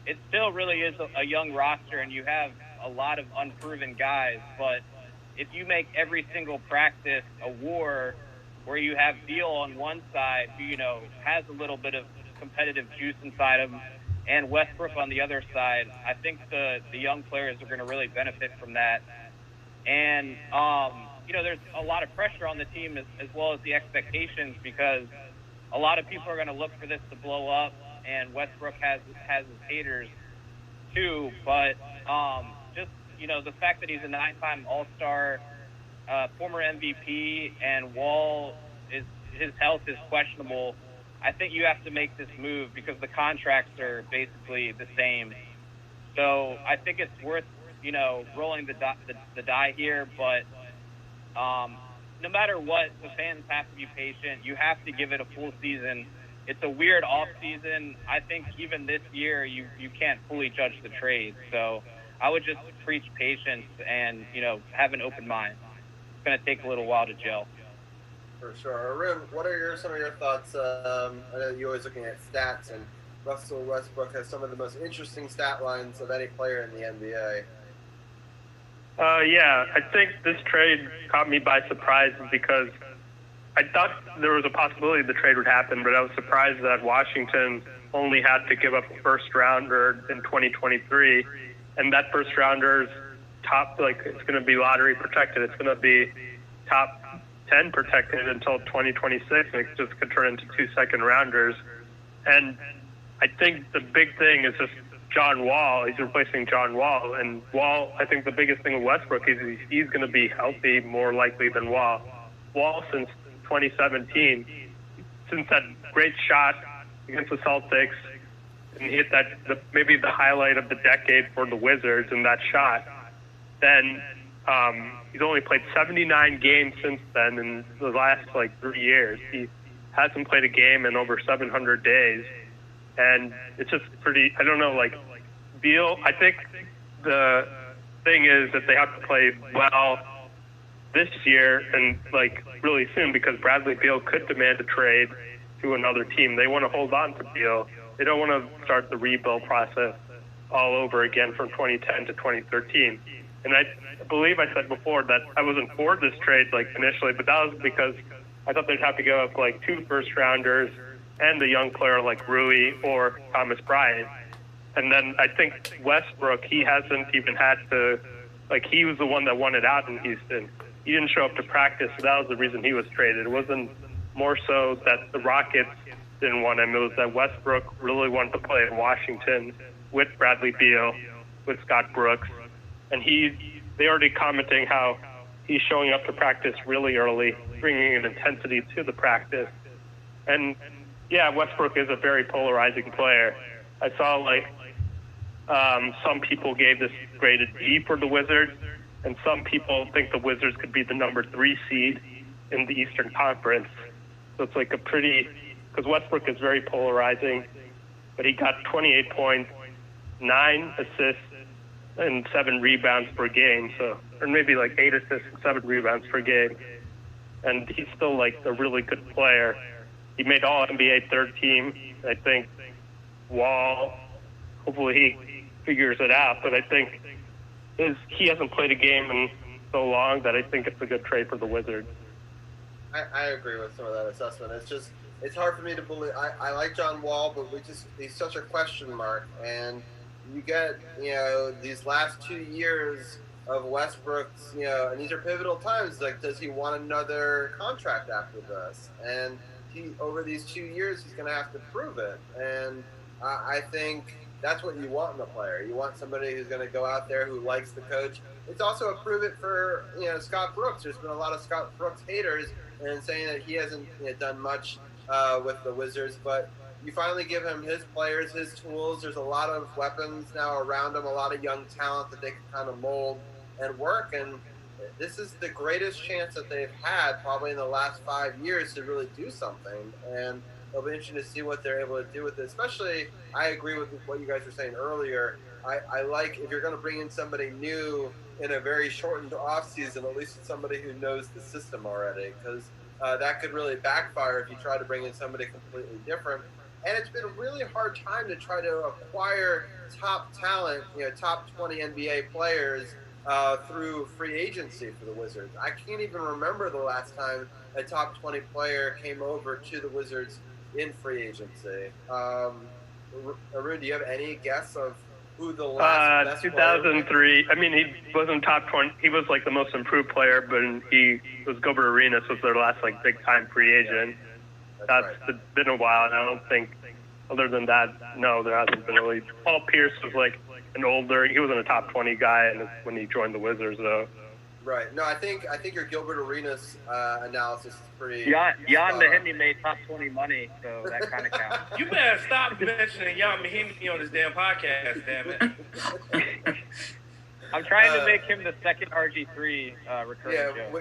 it still really is a young roster and you have a lot of unproven guys. But if you make every single practice a war where you have Beal on one side who, has a little bit of competitive juice inside him and Westbrook on the other side, I think the young players are going to really benefit from that. And, there's a lot of pressure on the team as well as the expectations because a lot of people are going to look for this to blow up. And Westbrook has his haters too, but just the fact that he's a 9-time All-Star, former MVP, and Wall his health is questionable. I think you have to make this move because the contracts are basically the same. So I think it's worth rolling the die here, but no matter what, the fans have to be patient. You have to give it a full season. It's a weird off season. I think even this year you can't fully judge the trade. So I would just preach patience and, have an open mind. It's going to take a little while to gel. For sure. Arun, what are some of your thoughts? I know you're always looking at stats, and Russell Westbrook has some of the most interesting stat lines of any player in the NBA. Yeah, I think this trade caught me by surprise because I thought there was a possibility the trade would happen, but I was surprised that Washington only had to give up a first rounder in 2023, and that first rounder's it's going to be lottery protected. It's going to be top 10 protected until 2026, and it just could turn into 2 second rounders. And I think the big thing is just John Wall. He's replacing John Wall, and Wall, I think the biggest thing with Westbrook is he's going to be healthy more likely than Wall. Wall, since 2017, since that great shot against the Celtics, and he hit maybe the highlight of the decade for the Wizards in that shot, then he's only played 79 games since then in the last 3 years. He hasn't played a game in over 700 days. And it's just pretty, I don't know, Beal, I think the thing is that they have to play well this year and like really soon, because Bradley Beal could demand a trade to another team. They want to hold on to Beal. They don't want to start the rebuild process all over again from 2010 to 2013. And I believe I said before that I wasn't for this trade like initially, but that was because I thought they'd have to give up like 2 first-rounders and a young player like Rui or Thomas Bryant. And then I think Westbrook, he hasn't even had to, like, he was the one that wanted out in Houston. He didn't show up to practice, so that was the reason he was traded. It wasn't more so that the Rockets didn't want him. It was that Westbrook really wanted to play in Washington with Bradley Beal, with Scott Brooks. And they already commenting how he's showing up to practice really early, bringing an intensity to the practice. And, yeah, Westbrook is a very polarizing player. I saw, like, some people gave this grade a D for the Wizards, and some people think the Wizards could be the number 3 seed in the Eastern Conference. So it's like a pretty, because Westbrook is very polarizing, but he got 28 points, 9 assists, and 7 rebounds per game. So, or maybe like 8 assists and 7 rebounds per game. And he's still like a really good player. He made all NBA third team. I think Wall, hopefully he figures it out, but I think he hasn't played a game in so long that I think it's a good trade for the Wizards. I agree with some of that assessment. It's hard for me to believe. I like John Wall, but he's such a question mark. And you get, these last 2 years of Westbrook's, and these are pivotal times. Like, does he want another contract after this? And over these 2 years, he's going to have to prove it. And I think that's what you want in a player. You want somebody who's going to go out there who likes the coach. It's also a prove it for Scott Brooks. There's been a lot of Scott Brooks haters and saying that he hasn't done much with the Wizards, but you finally give him his players, his tools. There's a lot of weapons now around him, a lot of young talent that they can kind of mold and work. And this is the greatest chance that they've had probably in the last 5 years to really do something. And it'll be interesting to see what they're able to do with it. Especially, I agree with what you guys were saying earlier. I like if you're going to bring in somebody new in a very shortened offseason, at least it's somebody who knows the system already, because that could really backfire if you try to bring in somebody completely different. And it's been a really hard time to try to acquire top talent, top 20 NBA players through free agency for the Wizards. I can't even remember the last time a top 20 player came over to the Wizards in free agency. Arun, do you have any guess of who the last best 2003. I mean, he wasn't top 20. He was like the most improved player, but Gilbert Arenas was their last like big time free agent. That's right. Been a while, and I don't think, other than that, no, there hasn't been really. Paul Pierce was like an older. He wasn't a top 20 guy, and when he joined the Wizards, though. Right. No, I think your Gilbert Arenas analysis is pretty. Jan Mahinmi made top 20 money, so that kind of counts. You better stop mentioning Jan Mahinmi on this damn podcast, damn it. I'm trying to make him the second RG3 recurring joke.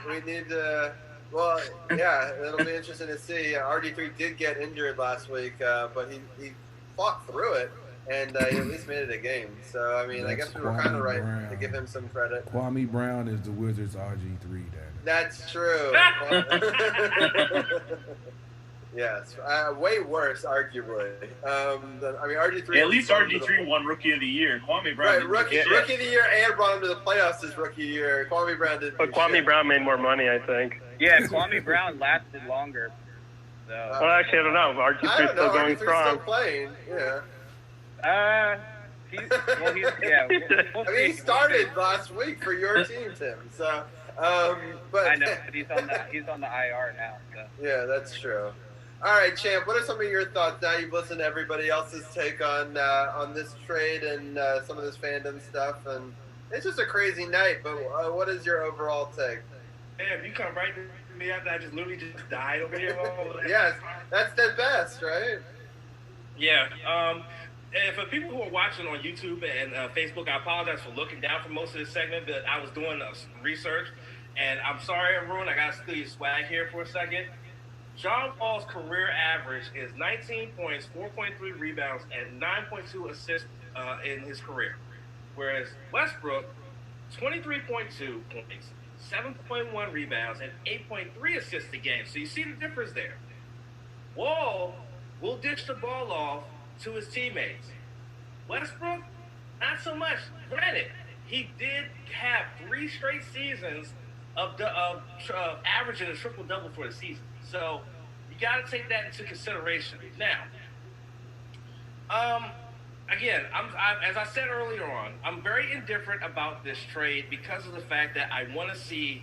We need to. Well, yeah, it'll be interesting to see. RG3 did get injured last week, but he fought through it. And he at least made it a game. So, I mean, I guess we were kind of right to give him some credit. Kwame Brown is the Wizards' RG3, damn it. That's true. Yes. Way worse, arguably. RG3... Yeah, at least RG3 won Rookie of the Year. Kwame Brown Rookie of the Year, and brought him to the playoffs as Rookie of the Year. Kwame Brown didn't But Kwame Brown made more money, I think. Yeah, Kwame Brown lasted longer. So. Well, actually, I don't know. RG3 is still going strong. Still playing, yeah. He started last week for your team, Tim. So, but I know, but he's on the IR now. So. Yeah, that's true. All right, Champ. What are some of your thoughts now? You've listened to everybody else's take on this trade and some of this fandom stuff, and it's just a crazy night. But what is your overall take? Damn, you come right to me after I just literally just died over here. Yes, that's the best, right? Yeah. And for people who are watching on YouTube and Facebook, I apologize for looking down for most of this segment, but I was doing some research. And I'm sorry, Arun, I got to steal your swag here for a second. John Wall's career average is 19 points, 4.3 rebounds, and 9.2 assists in his career. Whereas Westbrook, 23.2 points, 7.1 rebounds, and 8.3 assists a game. So you see the difference there. Wall will dish the ball off to his teammates. Westbrook, not so much. Granted, he did have 3 straight seasons of averaging a triple-double for the season. So you got to take that into consideration. Now, again, as I said earlier on, I'm very indifferent about this trade because of the fact that I want to see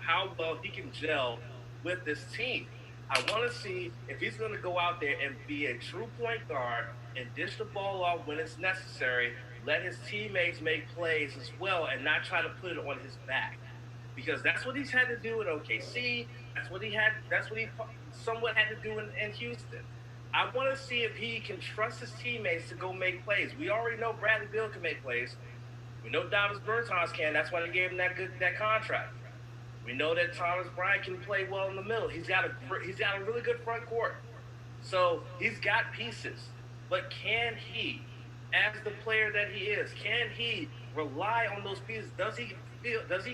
how well he can gel with this team. I want to see if he's going to go out there and be a true point guard and dish the ball off when it's necessary, let his teammates make plays as well and not try to put it on his back. Because that's what he's had to do in OKC. That's what he somewhat had to do in Houston. I want to see if he can trust his teammates to go make plays. We already know Bradley Beal can make plays. We know Davis Bertans can. That's why they gave him that contract. We know that Thomas Bryant can play well in the middle. He's got a really good front court. So he's got pieces. But can he, as the player that he is, can he rely on those pieces? Does he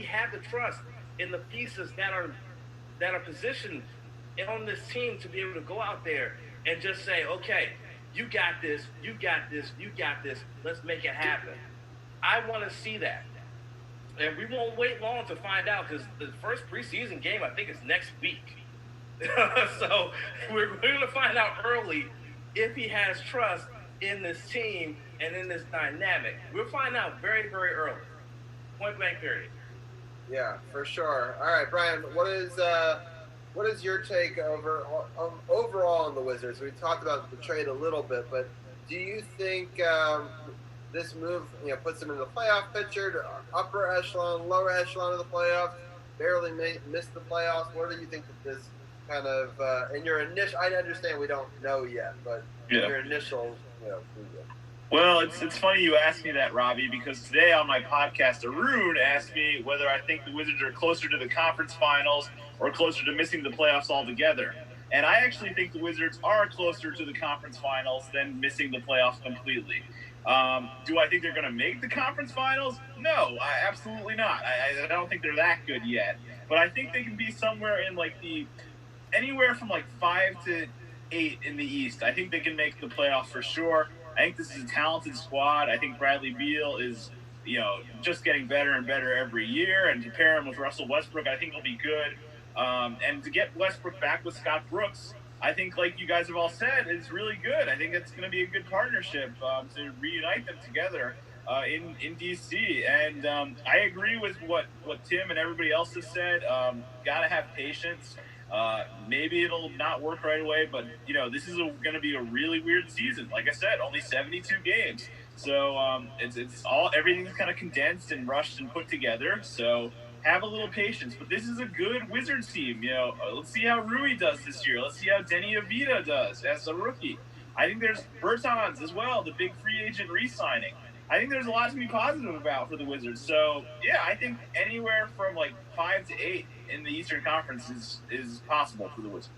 have the trust in the pieces that are positioned on this team to be able to go out there and just say, okay, you got this, you got this, you got this, let's make it happen. I want to see that. And we won't wait long to find out because the first preseason game, I think, is next week. So we're going to find out early if he has trust in this team and in this dynamic. We'll find out very, very early. Point blank period. Yeah, for sure. All right, Brian, what is your take overall on the Wizards? We talked about the trade a little bit, but do you think this move, puts them in the playoff picture, upper echelon, lower echelon of the playoffs, barely missed the playoffs? What do you think of this kind of, in your initial, I understand we don't know yet, but your initial, Well, it's funny you asked me that, Robbie, because today on my podcast, Arun asked me whether I think the Wizards are closer to the conference finals or closer to missing the playoffs altogether. And I actually think the Wizards are closer to the conference finals than missing the playoffs completely. Do I think they're going to make the conference finals? No, absolutely not. I don't think they're that good yet. But I think they can be somewhere in anywhere from 5 to 8 in the East. I think they can make the playoffs for sure. I think this is a talented squad. I think Bradley Beal is, just getting better and better every year. And to pair him with Russell Westbrook, I think he'll be good. And to get Westbrook back with Scott Brooks, I think, like you guys have all said, is really good. I think it's going to be a good partnership to reunite them together in D.C. And I agree with what Tim and everybody else has said. Got to have patience. Maybe it'll not work right away, but this is going to be a really weird season. Like I said, only 72 games, so everything's kind of condensed and rushed and put together. So have a little patience. But this is a good Wizards team. Let's see how Rui does this year. Let's see how DujunneaB does as a rookie. I think there's Bertans as well, the big free agent re-signing. I think there's a lot to be positive about for the Wizards. So, yeah, I think anywhere from 5 to 8 in the Eastern Conference is possible for the Wizards.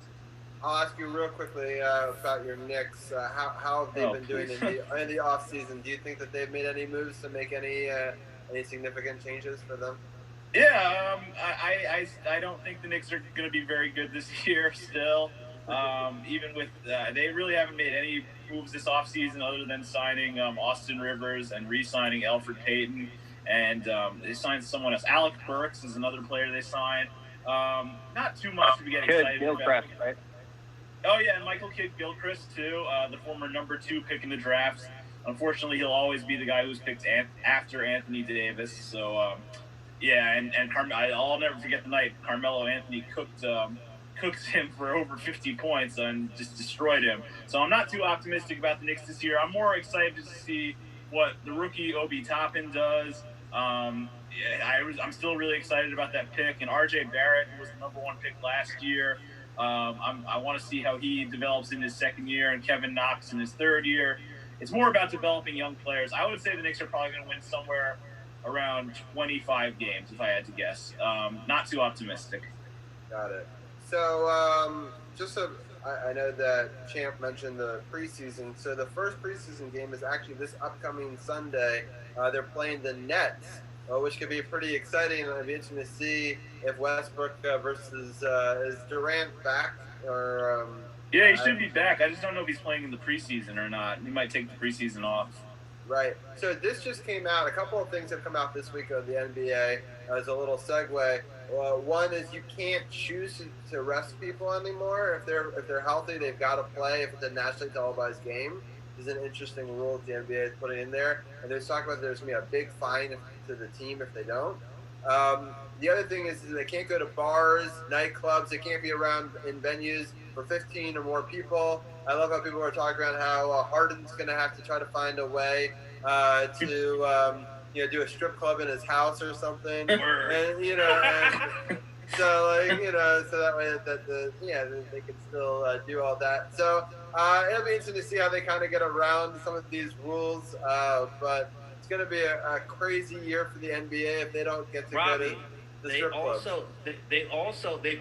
I'll ask you real quickly about your Knicks. How have they been doing in the off season? Do you think that they've made any moves to make any significant changes for them? Yeah, I don't think the Knicks are going to be very good this year still. Even with they really haven't made any moves this offseason other than signing Austin Rivers and re-signing Elfrid Payton. And they signed someone else. Alec Burks is another player they signed. Not too much to be getting excited about. Right? Oh, yeah, and Michael Kidd-Gilchrist, too, the former number 2 pick in the drafts. Unfortunately, he'll always be the guy who's picked after Anthony Davis. So, and I'll never forget the night Carmelo Anthony cooked him for over 50 points and just destroyed him. So I'm not too optimistic about the Knicks this year. I'm more excited to see what the rookie Obi Toppin does. I'm still really excited about that pick. And R.J. Barrett, who was the number 1 pick last year, I want to see how he develops in his second year, and Kevin Knox in his third year. It's more about developing young players. I would say the Knicks are probably going to win somewhere around 25 games, if I had to guess. Not too optimistic. Got it. So, I know that Champ mentioned the preseason. So the first preseason game is actually this upcoming Sunday. They're playing the Nets which could be pretty exciting. It'll be interesting to see if Westbrook versus is Durant back or. Yeah, he should be back. I just don't know if he's playing in the preseason or not. He might take the preseason off. Right. So this just came out. A couple of things have come out this week of the NBA as a little segue. One is you can't choose to rest people anymore. If they're healthy, they've got to play. If it's a nationally televised game, is an interesting rule the NBA is putting in there. And there's talk about there's going to be a big fine to the team if they don't. The other thing is they can't go to bars, nightclubs. They can't be around in venues for 15 or more people. I love how people are talking about how Harden's going to have to try to find a way to do a strip club in his house or something. And so that way they can still do all that. So it'll be interesting to see how they kind of get around some of these rules. But it's going to be a crazy year for the NBA if they don't get to go to the strip clubs. They've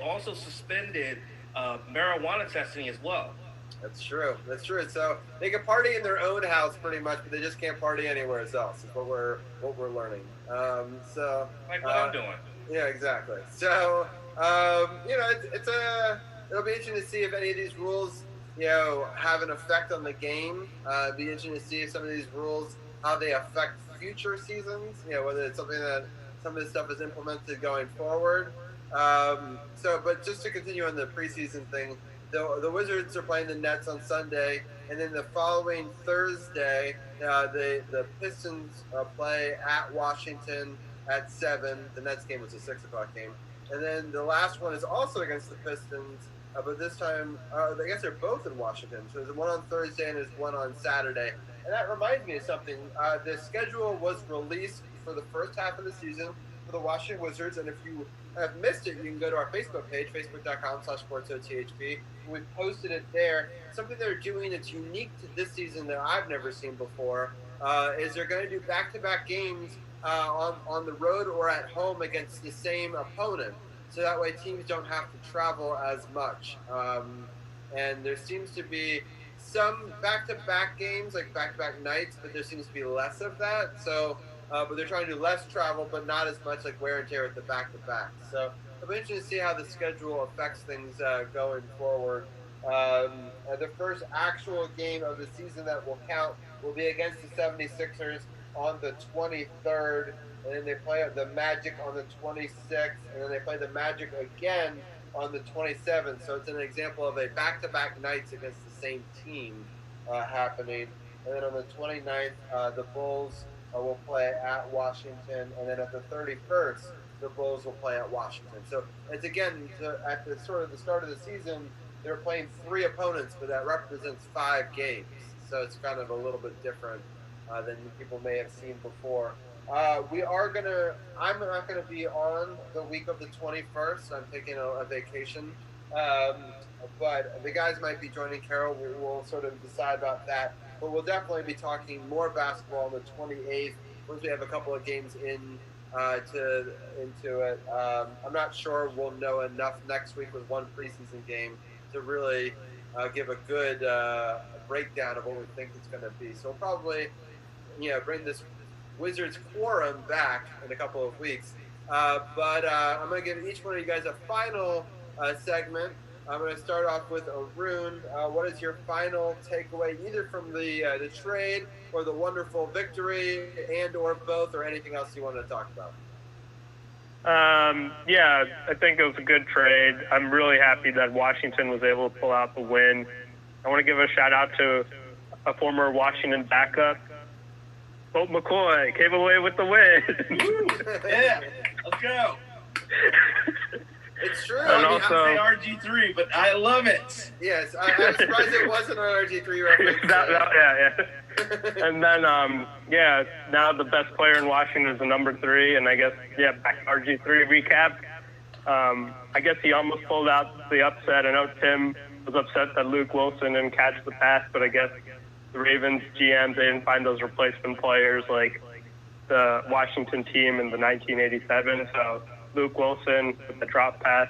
also suspended marijuana testing as well. That's true. So they can party in their own house pretty much, but they just can't party anywhere else. Is what we're learning. Like what I'm doing. Yeah, exactly. So it'll be interesting to see if any of these rules have an effect on the game. It'll be interesting to see if some of these rules how they affect future seasons. Whether it's something that some of this stuff is implemented going forward. But just to continue on the preseason thing. The Wizards are playing the Nets on Sunday, and then the following Thursday, the Pistons play at Washington at 7. The Nets game was a 6 o'clock game. And then the last one is also against the Pistons, but this time, I guess they're both in Washington. So there's one on Thursday and there's one on Saturday. And that reminds me of something. The schedule was released for the first half of the season for the Washington Wizards, and if you have missed it, you can go to our Facebook page, facebook.com/SportsOTHP. We posted it there. Something they're doing that's unique to this season that I've never seen before is they're going to do back-to-back games on the road or at home against the same opponent. So that way teams don't have to travel as much. And there seems to be some back-to-back games, like back-to-back nights, but there seems to be less of that. So, but they're trying to do less travel, but not as much like wear and tear at the back-to-back. So it'll be interesting to see how the schedule affects things going forward. The first actual game of the season that will count will be against the 76ers on the 23rd, and then they play the Magic on the 26th, and then they play the Magic again on the 27th. So it's an example of a back-to-back nights against the same team happening. And then on the 29th, the Bulls will play at Washington, and then at the 31st, the Bulls will play at Washington. So it's again at the sort of the start of the season, they're playing 3 opponents, but that represents 5 games. So it's kind of a little bit different than people may have seen before. I'm not gonna be on the week of the 21st. I'm taking a vacation, but the guys might be joining Carol. We'll sort of decide about that. But we'll definitely be talking more basketball on the 28th once we have a couple of games into it. I'm not sure we'll know enough next week with one preseason game to really give a good breakdown of what we think it's going to be. So we'll probably bring this Wizards quorum back in a couple of weeks. But I'm going to give each one of you guys a final segment. I'm going to start off with Arun. What is your final takeaway, either from the trade or the wonderful victory, and or both, or anything else you want to talk about? Yeah, I think it was a good trade. I'm really happy that Washington was able to pull out the win. I want to give a shout out to a former Washington backup, Colt McCoy, came away with the win. Yeah, let's go. It's true. I mean, say RG3, but I love it. Yes, I'm surprised it wasn't an RG3 reference. Yeah. And then, now the best player in Washington is the number 3, and I guess, back to RG3 recap. I guess he almost pulled out the upset. I know Tim was upset that Luke Wilson didn't catch the pass, but I guess the Ravens GM, they didn't find those replacement players like the Washington team in the 1987, so Luke Wilson with the drop pass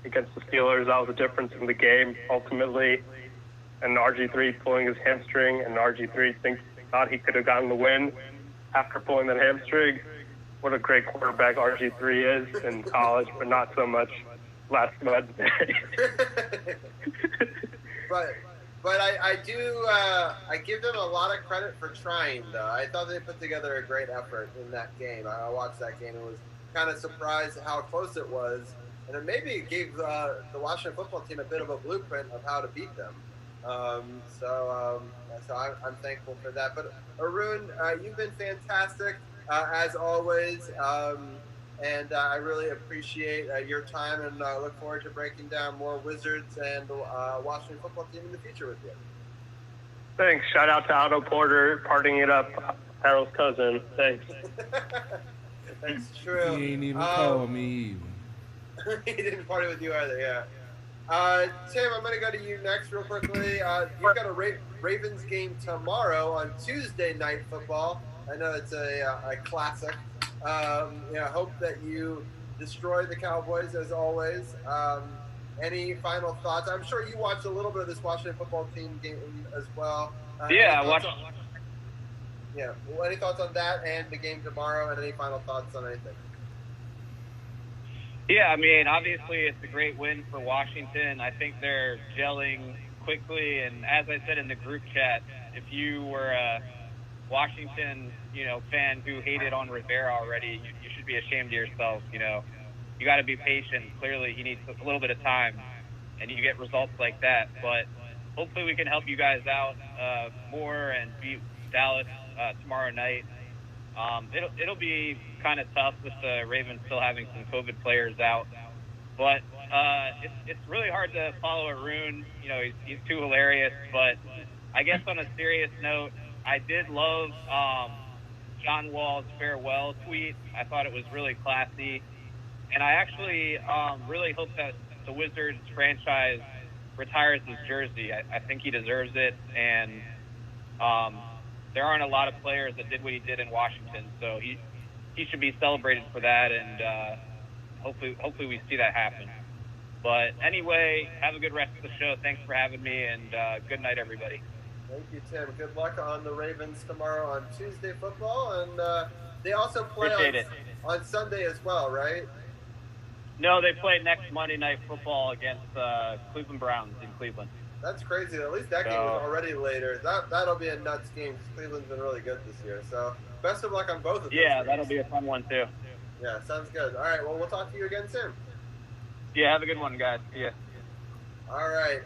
against the Steelers, that was the difference in the game ultimately. And RG3 pulling his hamstring, and RG3 thought he could have gotten the win after pulling that hamstring. what a great quarterback RG3 is in college, but not so much last Wednesday. But I give them a lot of credit for trying, though. I thought they put together a great effort in that game. I watched that game and was kind of surprised at how close it was. And it maybe gave the Washington football team a bit of a blueprint of how to beat them. So I'm thankful for that. But Arun, you've been fantastic as always. And I really appreciate your time, and look forward to breaking down more Wizards and Washington football team in the future with you. Thanks. Shout out to Otto Porter, partying it up, Harold's cousin. Thanks. That's true. He ain't even called me even. He didn't party with you either, yeah. Tim, I'm going to go to you next real quickly. You've got a Ravens game tomorrow on Tuesday Night Football. I know it's a classic. I hope that you destroy the Cowboys as always. Any final thoughts? I'm sure you watched a little bit of this Washington football team game as well. Yeah, I watched. Yeah. Well, any thoughts on that and the game tomorrow, and any final thoughts on anything? Yeah, I mean, obviously it's a great win for Washington. I think they're gelling quickly, and as I said in the group chat, if you were a Washington, fan who hated on Rivera already, you should be ashamed of yourself. You got to be patient. Clearly, he needs a little bit of time, and you get results like that. But hopefully, we can help you guys out more and beat Dallas tomorrow night. It'll be kind of tough with the Ravens still having some COVID players out, but it's really hard to follow Arun. He's too hilarious. But I guess on a serious note, I did love John Wall's farewell tweet. I thought it was really classy. And I actually really hope that the Wizards franchise retires his jersey. I think he deserves it. And there aren't a lot of players that did what he did in Washington. So he should be celebrated for that. And hopefully we see that happen. But anyway, have a good rest of the show. Thanks for having me. And good night, everybody. Thank you, Tim. Good luck on the Ravens tomorrow on Tuesday football. And they also play on Sunday as well, right? No, they play next Monday Night Football against Cleveland Browns in Cleveland. That's crazy. At least that game is already later. That'll be a nuts game because Cleveland's been really good this year. So best of luck on both of those games. That'll be a fun one, too. Yeah, sounds good. All right, well, we'll talk to you again soon. Yeah, have a good one, guys. See ya. All right.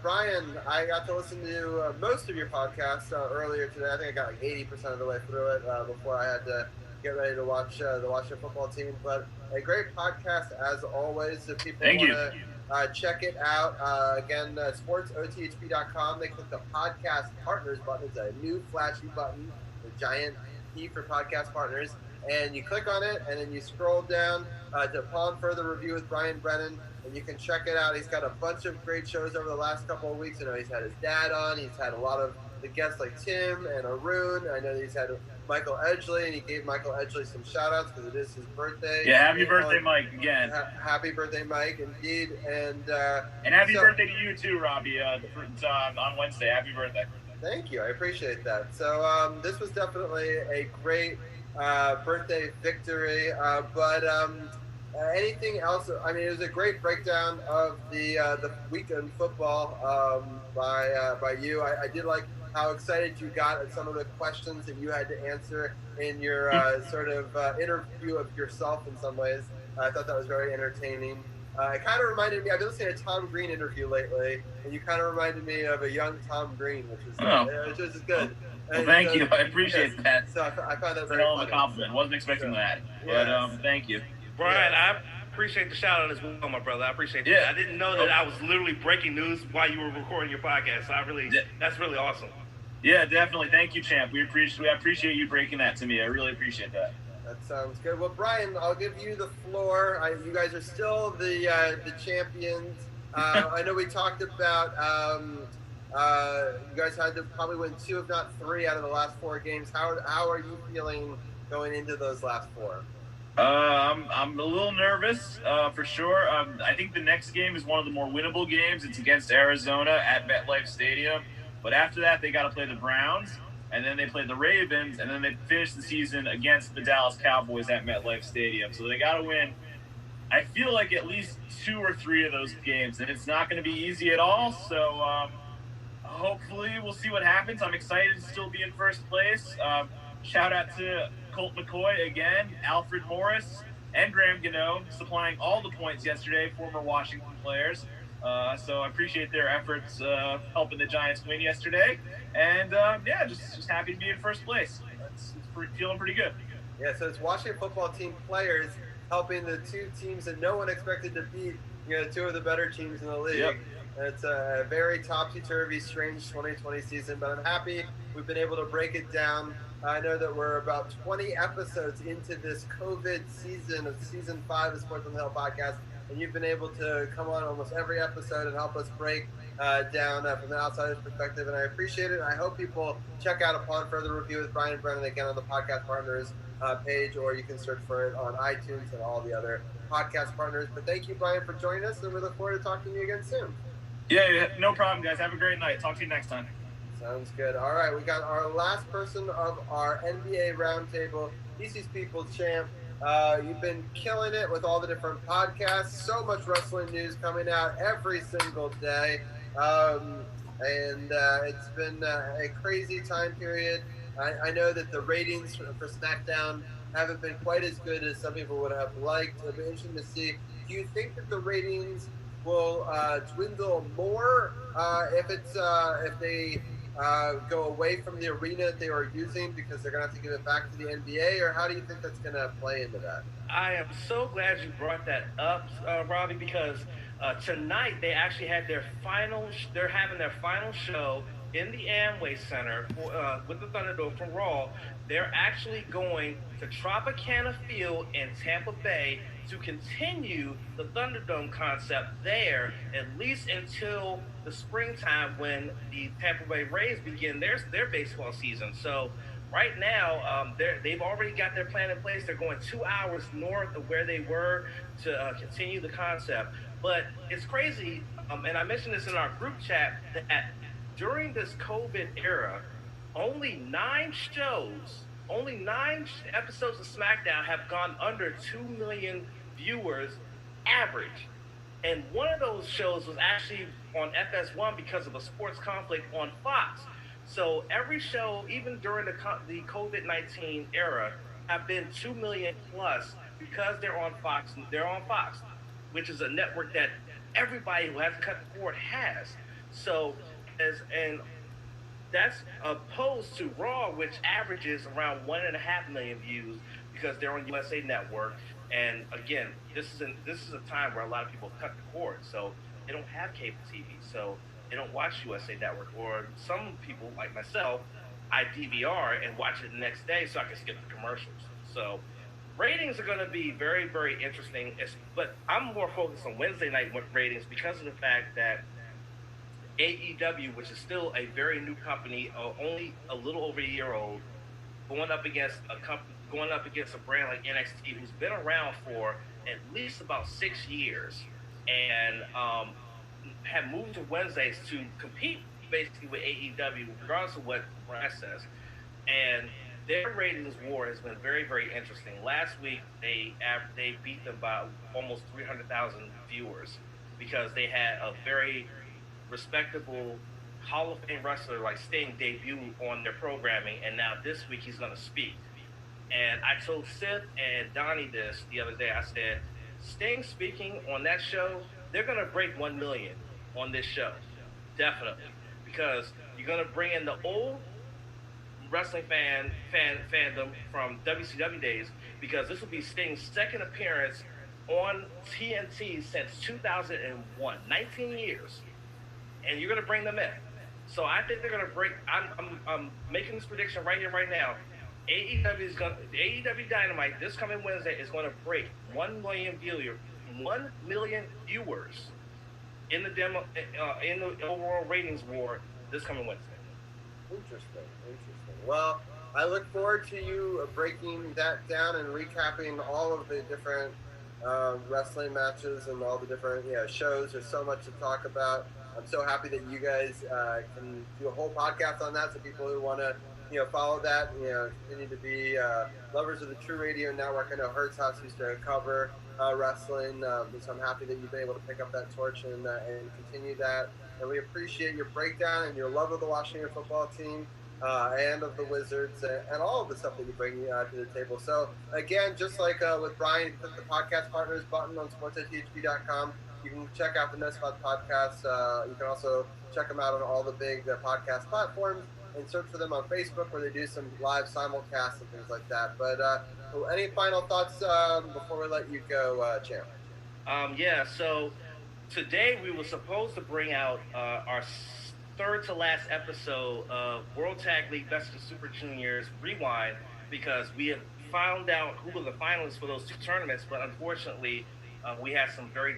Brian, I got to listen to most of your podcast earlier today. I think I got like 80% of the way through it before I had to get ready to watch the Washington football team. But a great podcast as always. If people want to check it out, again, SportsOTHP.com. They click the podcast partners button. It's a new flashy button, a giant P for podcast partners. And you click on it, and then you scroll down to Upon Further Review with Brian Brennan, and you can check it out. He's got a bunch of great shows over the last couple of weeks. He's had his dad on. He's had a lot of the guests like Tim and Arun. I know he's had Michael Edgley, and he gave Michael Edgley some shout-outs because it is his birthday. Yeah, happy birthday, Mike, again. Happy birthday, Mike, indeed. And happy birthday to you, too, Robbie, on Wednesday. Happy birthday. Thank you. I appreciate that. So this was definitely a great birthday victory, but anything else? I mean, it was a great breakdown of the weekend football by you. I did like how excited you got at some of the questions that you had to answer in your sort of interview of yourself in some ways. I thought that was very entertaining. It kind of reminded me, I've been listening to a Tom Green interview lately, and you kind of reminded me of a young Tom Green, which is good. Well, thank you. I appreciate that. So I found that very funny. funny. Compliment. Wasn't expecting that. But thank you. Brian, I appreciate the shout out as well, my brother. I appreciate that. I didn't know that I was literally breaking news while you were recording your podcast. So that's really awesome. Yeah, definitely. Thank you, champ. I appreciate you breaking that to me. I really appreciate that. That sounds good. Well, Brian, I'll give you the floor. You guys are still the champions. I know we talked about you guys had to probably win 2, if not 3, out of the last 4 games. How are you feeling going into those last 4? I'm a little nervous, for sure. I think the next game is one of the more winnable games. It's against Arizona at MetLife Stadium. But after that, they got to play the Browns. and then they played the Ravens, and then they finished the season against the Dallas Cowboys at MetLife Stadium. So they got to win, I feel like, at least 2 or 3 of those games, and it's not going to be easy at all. So hopefully we'll see what happens. I'm excited to still be in first place. Shout out to Colt McCoy again, Alfred Morris, and Graham Gano supplying all the points yesterday, former Washington players. So I appreciate their efforts helping the Giants win yesterday. And just happy to be in first place. It's feeling pretty good. Yeah, so it's Washington football team players helping the 2 teams that no one expected to beat, 2 of the better teams in the league. Yep. It's a very topsy-turvy, strange 2020 season, but I'm happy we've been able to break it down. I know that we're about 20 episodes into this COVID season of season 5 of Sports on the Hill podcast, and you've been able to come on almost every episode and help us break down from the outsider's perspective, and I appreciate it. I hope people check out Upon Further Review with Brian Brennan again on the Podcast Partners page, or you can search for it on iTunes and all the other podcast partners. But thank you, Brian, for joining us, and we look forward to talking to you again soon. Yeah, no problem, guys. Have a great night. Talk to you next time. Sounds good. All right, we got our last person of our NBA roundtable, DC's People's Champ. You've been killing it with all the different podcasts. So much wrestling news coming out every single day. It's been a crazy time period. I know that the ratings for SmackDown haven't been quite as good as some people would have liked. It'll be interesting to see. Do you think that the ratings will dwindle more if they go away from the arena that they were using because they're going to have to give it back to the NBA, or how do you think that's going to play into that? I am so glad you brought that up, Robbie, because tonight they actually had they're having their final show in the Amway Center with the Thunderdome from Raw. They're actually going to Tropicana Field in Tampa Bay to continue the Thunderdome concept there, at least until the springtime when the Tampa Bay Rays begin their baseball season. So right now, they've already got their plan in place. They're going 2 hours north of where they were to continue the concept. But it's crazy, and I mentioned this in our group chat, that during this COVID era, only 9 episodes of SmackDown have gone under 2 million viewers average. And one of those shows was actually on FS1 because of a sports conflict on Fox. So every show, even during the COVID-19 era, have been 2 million plus because they're on Fox. They're on Fox, which is a network that everybody who hasn't cut the cord has. So, and that's opposed to Raw, which averages around 1.5 million views because they're on USA Network. And again, this is a time where a lot of people cut the cord, so they don't have cable TV, so they don't watch USA Network. Or some people, like myself, I DVR and watch it the next day so I can skip the commercials. So ratings are going to be very, very interesting. But I'm more focused on Wednesday night ratings because of the fact that AEW, which is still a very new company, only a little over a year old, going up against a brand like NXT, who's been around for at least about 6 years, and have moved to Wednesdays to compete basically with AEW, regardless of what the brand says. And their ratings war has been very, very interesting. Last week, they beat them by almost 300,000 viewers because they had a very respectable Hall of Fame wrestler like Sting debut on their programming, and now this week he's going to speak. And I told Sith and Donnie this the other day. I said, Sting speaking on that show, they're going to break 1 million on this show. Definitely. Because you're going to bring in the old wrestling fandom from WCW days, because this will be Sting's second appearance on TNT since 2001. 19 years. And you're going to bring them in. So I think they're going to break. I'm making this prediction right here, right now. AEW Dynamite this coming Wednesday is going to break 1 million viewers in the overall ratings war this coming Wednesday. Interesting. Well, I look forward to you breaking that down and recapping all of the different wrestling matches and all the different shows. There's so much to talk about. I'm so happy that you guys can do a whole podcast on that, so people who want to follow that. Continue to be lovers of the True Radio Network. I know Hertz House used to cover wrestling, so I'm happy that you've been able to pick up that torch and continue that. And we appreciate your breakdown and your love of the Washington football team and of the Wizards and all of the stuff that you bring to the table. So, again, just like with Brian, click the podcast partners button on SportsOTHP.com. You can check out the No Spot podcast. You can also check them out on all the big podcast platforms and search for them on Facebook where they do some live simulcasts and things like that. But any final thoughts before we let you go, Champ? So today we were supposed to bring out our third to last episode of World Tag League Best of Super Juniors Rewind, because we have found out who were the finalists for those two tournaments, but unfortunately we had some very,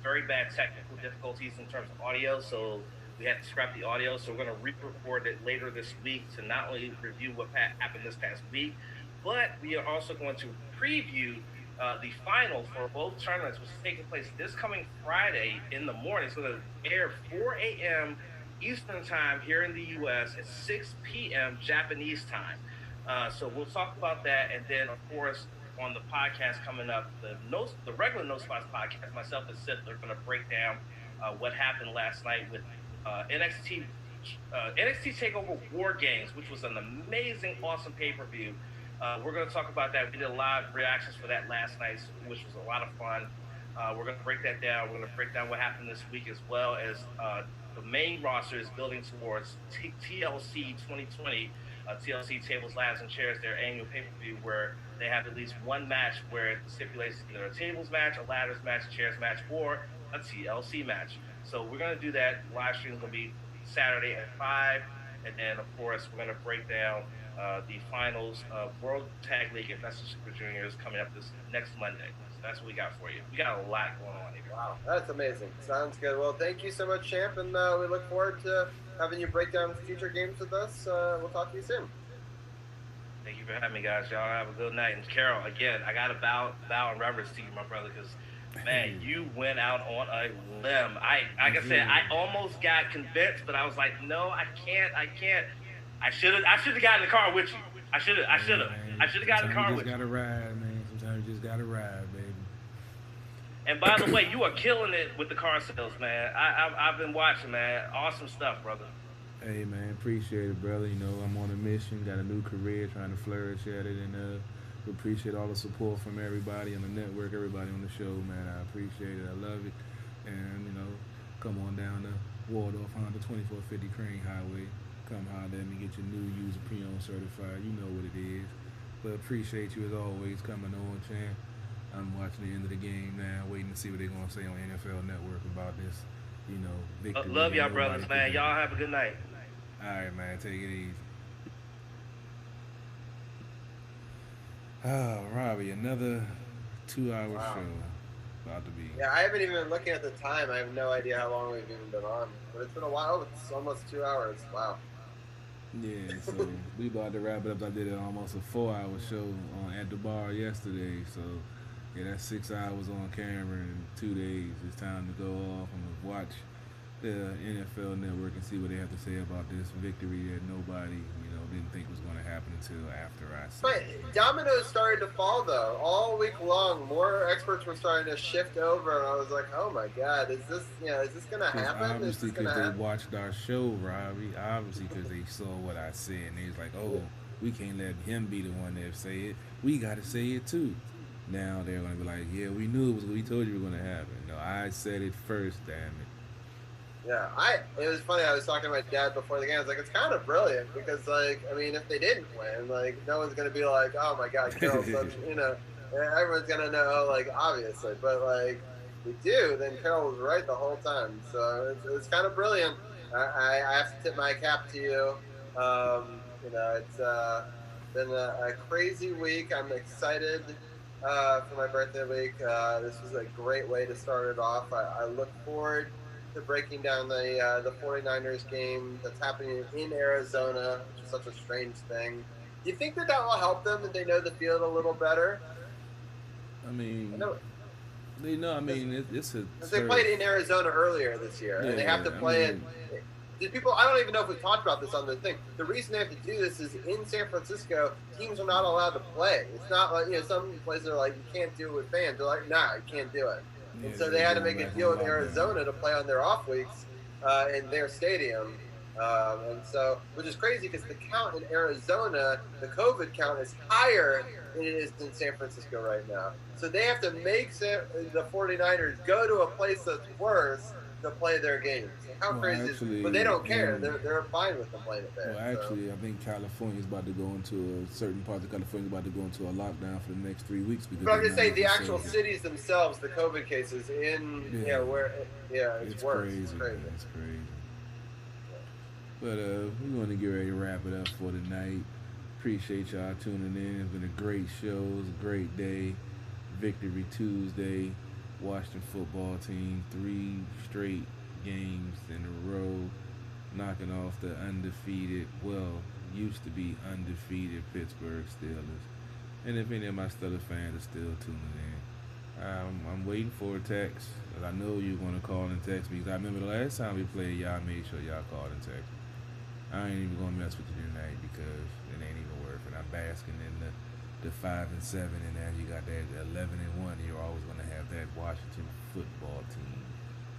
very bad technical difficulties in terms of audio, so we had to scrap the audio. So we're going to re-record it later this week to not only review what happened this past week, but we are also going to preview the final for both tournaments, which is taking place this coming Friday in the morning. It's going to air 4 a.m. Eastern time here in the U.S. at 6 p.m. Japanese time. So we'll talk about that, and then of course on the podcast coming up, the regular No Spots podcast, myself and Sith are going to break down what happened last night with NXT Takeover War Games, which was an amazing, awesome pay-per-view. We're going to talk about that. We did a lot of reactions for that last night, which was a lot of fun. We're going to break that down. We're going to break down what happened this week, as well as the main roster is building towards TLC 2020, TLC Tables, Ladders, and Chairs, their annual pay-per-view, where they have at least one match where it stipulates either a tables match, a ladders match, a chairs match, or a TLC match. So we're going to do that. Live stream is going to be Saturday at 5. And then, of course, we're going to break down the finals of World Tag League and Best of Super Juniors coming up this next Monday. So that's what we got for you. We got a lot going on here. Wow, that's amazing. Sounds good. Well, thank you so much, Champ, and we look forward to having you break down future games with us. We'll talk to you soon. Thank you for having me, guys. Y'all have a good night. And Carol, again, I got to bow and reverence to you, my brother, because, man, you went out on a limb. Like I said, I almost got convinced, but I was like, no, I can't. I should have gotten in the car with you. I should have gotten in the car with you. Sometimes you just got to ride, man. Sometimes you just got to ride, baby. And by the way, you are killing it with the car sales, man. I've been watching, man. Awesome stuff, brother. Hey, man, appreciate it, brother. I'm on a mission, got a new career, trying to flourish at it, and we appreciate all the support from everybody on the network, everybody on the show, man. I appreciate it. I love it. And, come on down to Waldorf Honda 2450 Crane Highway. Come holler at me, get your new user pre-owned certified. You know what it is. But appreciate you as always coming on, champ. I'm watching the end of the game now, waiting to see what they're going to say on NFL Network about this, victory. Love y'all, brothers, man. Y'all have a good night. All right, man. Take it easy. Oh, Robbie, another 2-hour show about to be. Yeah, I haven't even been looking at the time. I have no idea how long we've even been on. But it's been a while. It's almost 2 hours. Wow. Yeah, so we about to wrap it up. I did almost a 4-hour show at the bar yesterday. So, yeah, that's 6 hours on camera in 2 days. It's time to go off and watch the NFL Network and see what they have to say about this victory that nobody, didn't think was going to happen until after I said. But dominoes started to fall, though. All week long, more experts were starting to shift over, and I was like, oh, my God, is this going to happen? Obviously, because they watched our show, Robbie. Obviously, because they saw what I said, and they was like, oh, we can't let him be the one that say it. We got to say it, too. Now they're going to be like, yeah, we knew it was what we told you was going to happen. No, I said it first, damn it. Yeah, it was funny. I was talking to my dad before the game. I was like, it's kind of brilliant because, if they didn't win, no one's going to be like, oh, my God, Carol's such, everyone's going to know, obviously. But, we do, then Carol was right the whole time. So it's kind of brilliant. I have to tip my cap to you. It's been a crazy week. I'm excited for my birthday week. This was a great way to start it off. I look forward to breaking down the 49ers game that's happening in Arizona, which is such a strange thing. Do you think that will help them, that they know the field a little better? I mean, it's a... They played in Arizona earlier this year, and they have to play it. the people, I don't even know if we talked about this on the thing. The reason they have to do this is in San Francisco, teams are not allowed to play. It's not like, some places are like, you can't do it with fans. They're like, nah, you can't do it. And so they had to make a deal with Arizona to play on their off weeks in their stadium. And so, which is crazy because the count in Arizona, the COVID count is higher than it is in San Francisco right now. So they have to make the 49ers go to a place that's worse to play their games. How crazy is it? But they don't care. They're fine with them playing it there. Well, actually, I think California's about to go into certain parts of California about to go into a lockdown for the next 3 weeks. Because but I'm just saying the actual cities themselves, the COVID cases it's worse. Crazy. It's crazy. It's crazy. But we're going to get ready to wrap it up for tonight. Appreciate y'all tuning in. It's been a great show. It was a great day. Victory Tuesday. Washington football team, 3 straight games in a row, knocking off the undefeated, used to be undefeated Pittsburgh Steelers. And if any of my Steelers fans are still tuning in, I'm waiting for a text. I know you're going to call and text me because I remember the last time we played, y'all made sure y'all called and text me. I ain't even going to mess with you tonight because it ain't even worth it. I'm basking in the 5-7, and now you got that 11-1. You're always going to have that Washington football team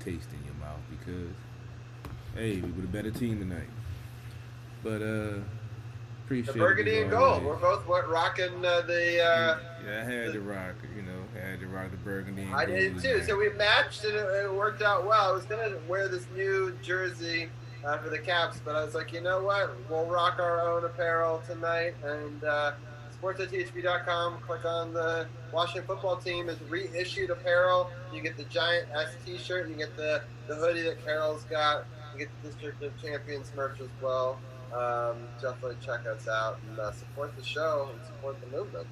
taste in your mouth because, hey, we were the better team tonight. But appreciate the burgundy and gold. We're both rocking I had to rock. I had to rock the burgundy and gold. I did too. Tonight. So we matched, and it worked out well. I was gonna wear this new jersey for the Caps, but I was like, you know what? We'll rock our own apparel tonight, and SportsOTHP.com. Click on the Washington football team is reissued apparel. You get the Giant S T-shirt. You get the hoodie that Carol's got. You get the District of Champions merch as well. Definitely check us out and support the show and support the movement.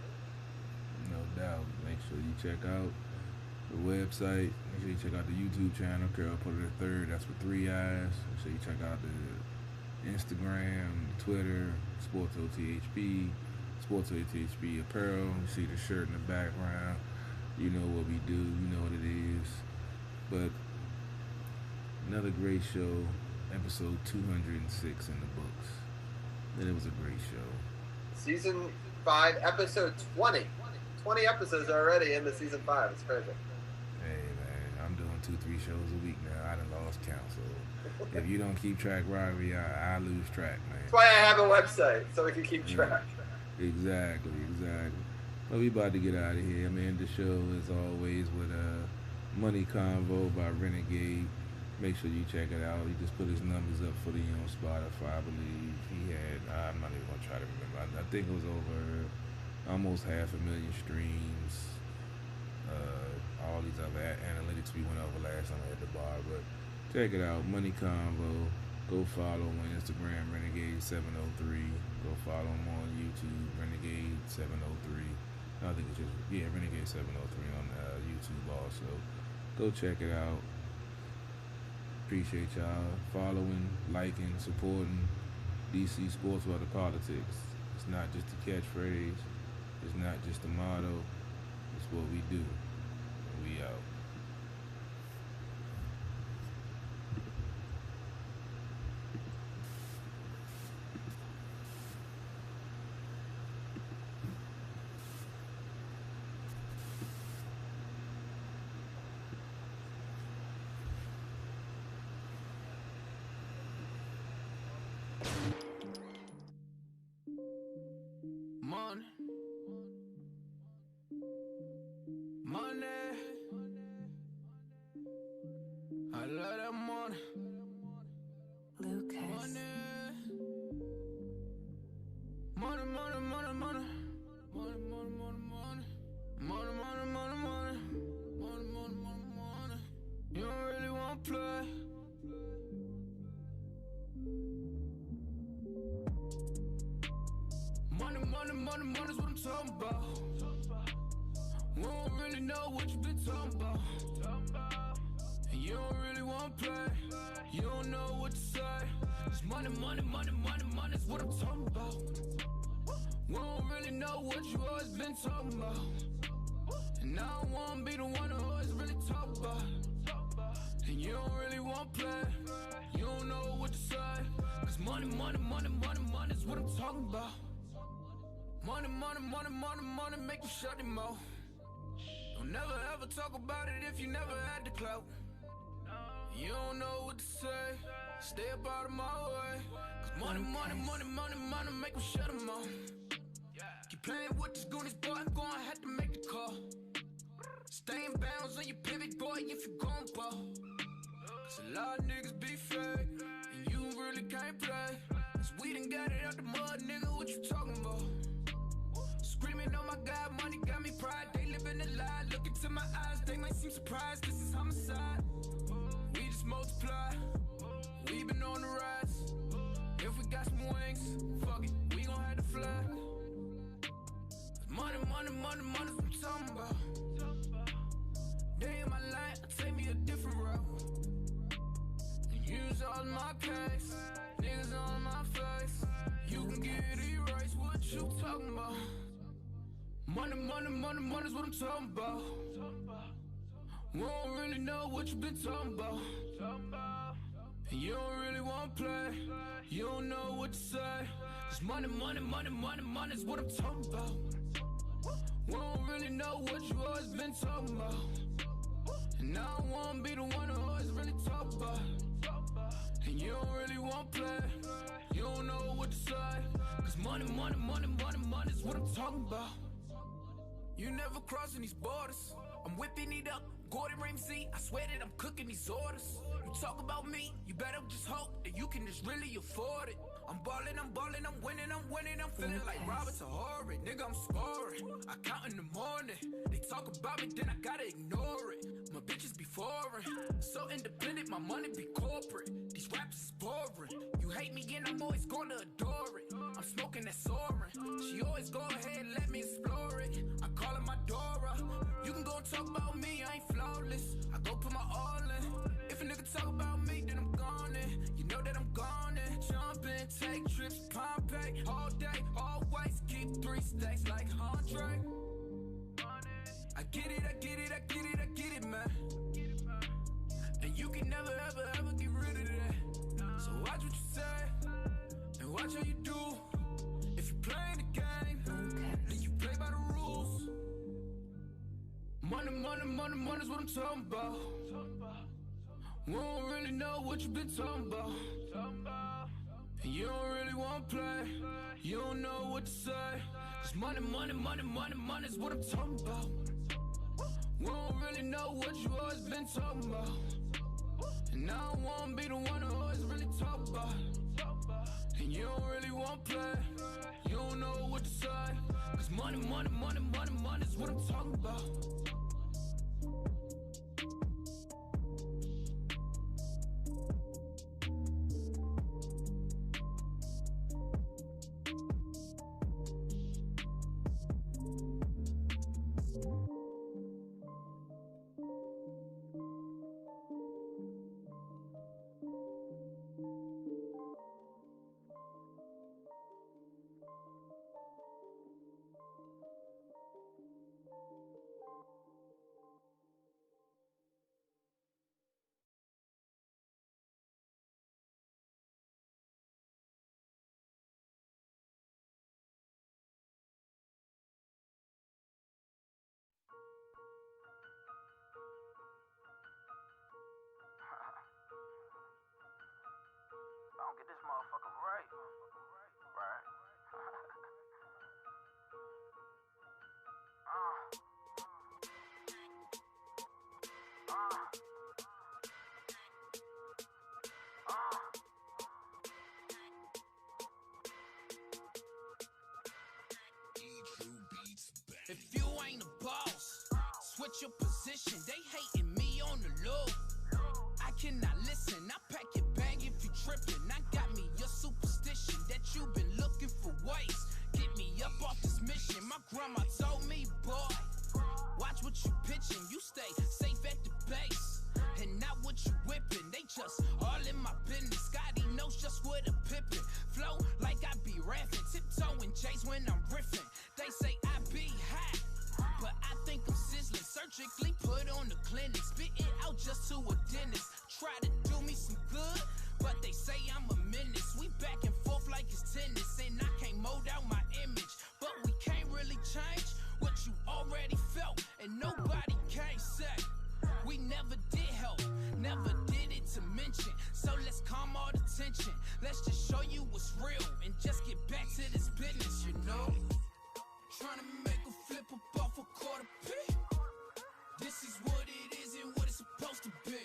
No doubt. Make sure you check out the website. Make sure you check out the YouTube channel. Carol put it at 3rd. That's with 3 eyes. Make sure you check out the Instagram, Twitter, SportsOTHP. SportsOTHP apparel. You see the shirt in the background. You know what we do. You know what it is. But another great show. Episode 206 in the books. And it was a great show. Season 5, episode 20. 20 episodes already into season 5. It's crazy. Hey, man. I'm doing 2-3 shows a week now. I done lost count. So if you don't keep track, Robbie, I lose track, man. That's why I have a website, so we can keep track. Exactly. Well, we about to get out of here. I'm end the show as always with Money Convo by Renegade. Make sure you check it out. He just put his numbers up for the on Spotify. I believe he had. I'm not even gonna try to remember. I think it was over almost 500,000 streams. All these other analytics we went over last time at the bar, but check it out. Money Convo. Go follow him on Instagram, Renegade703. Go follow him on YouTube, Renegade703. I think it's just, Renegade703 on YouTube also. Go check it out. Appreciate y'all following, liking, supporting DC Sports Other Politics. It's not just a catchphrase. It's not just a motto. It's what we do. We out. Money. I love that money. Lucas. Money, money, money, money. Money, money, money, money. Money, money, money, money. Money, money, money, money. You don't really want to play. Money, money, money, money's what I'm talking about. We don't really know what you been talking about. And you don't really want to play. You don't know what to say. It's money, money, money, money, money's what I'm talking about. We don't really know what you always been talking about. And I don't want to be the one who always really talk about. And you don't really want to play. You don't know what to say. Cause money, money, money, money, money is what I'm talking about. Money, money, money, money, money, make you shut him mouth. Don't never ever talk about it if you never had the clout. You don't know what to say, stay up out of my way. Cause money, money, money, money, money, make him shut him mouth. Keep playing with this Goonies, boy, I'm gonna have to make the call. Stay in bounds on your pivot, boy, if you gon' ball. Cause a lot of niggas be fake, and you really can't play. Cause we done got it out the mud, nigga, what you talking about? Screaming, oh my God, money got me pride. They living a lie, look into my eyes, they might seem surprised, this is homicide. We just multiply, we been on the rise. If we got some wings, fuck it, we gon' have to fly. Money, money, money, money, what I'm talking about. Day in my life, take me a different route. And use all my case, niggas on my face. You can get erased, what you talking about? Money, money, money, money's what I'm talking about. We don't really know what you been talking about. And you don't really wanna play, you don't know what to say. Cause money, money, money, money, money's what I'm talking about. We don't really know what you always been talking about. And I don't wanna be the one who always really talk about. And you don't really wanna play, you don't know what to say. Cause money, money, money, money, money's what I'm talking about. You never crossing these borders, I'm whipping it up, Gordon Ramsay, I swear that I'm cooking these orders. You talk about me, you better just hope that you can just really afford it. I'm ballin', I'm ballin', I'm winning, I'm winning, I'm feeling like Robert's a horrid. Nigga, I'm scoring, I count in the morning. They talk about me, then I gotta ignore it. My bitches be foreign, so independent, my money be corporate. These rappers is boring, you hate me and I'm always gonna adore it. I'm smoking that soaring, she always go ahead, let me explore it. I call her my Dora, you can go and talk about me, I ain't flawless. I go put my all in, if a nigga talk about me, then I'm gone in. You know that I'm gone in, jump in, take trips, Pompeii, all day, always keep 3 stacks like Andre. I get it, I get it, I get it, I get it, man. And you can never, ever, ever get rid of that. So watch what you say, and watch how you do. If you play the game, then you play by the rules. Money, money, money, money's what I'm talking about. We don't really know what you been talking about. And you don't really wanna play, you don't know what to say. Cause money, money, money, money, money's what I'm talking about. We don't really know what you always been talking about. And I don't wanna be the one who always really talk about. And you don't really wanna play, you don't know what to say. Cause money, money, money, money, money's what I'm talking about. I don't get this motherfucker right. Right. If you ain't a boss, switch your position. They hating me on the low. I cannot listen. I pack your bag if you trippin'. I got me your superstition that you been looking for ways. Get me up off this mission. My grandma told me, boy, watch what you pitching. You stay safe at the base and not what you whipping. They just all in my business. Scotty knows just what a pippin'. Flow like I be rapping, tiptoeing J's when I'm riffing. They say I be hot, but I think I'm sizzling. Surgically put on the clinic, spit it out just to mention. So let's calm all the tension. Let's just show you what's real and just get back to this business, you know. Trying to make a flip up off a quarter P. This is what it is and what it's supposed to be.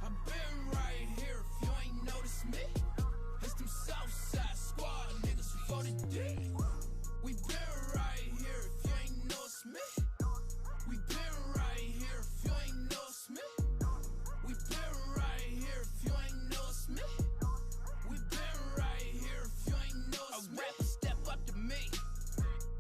I've been right here if you ain't noticed me. It's them Southside Squad niggas for the D. We been right here if you ain't noticed me. We been right here if you ain't noticed me. We been right here if you ain't noticed me. We been right here if you ain't noticed me. A rapper step up to me.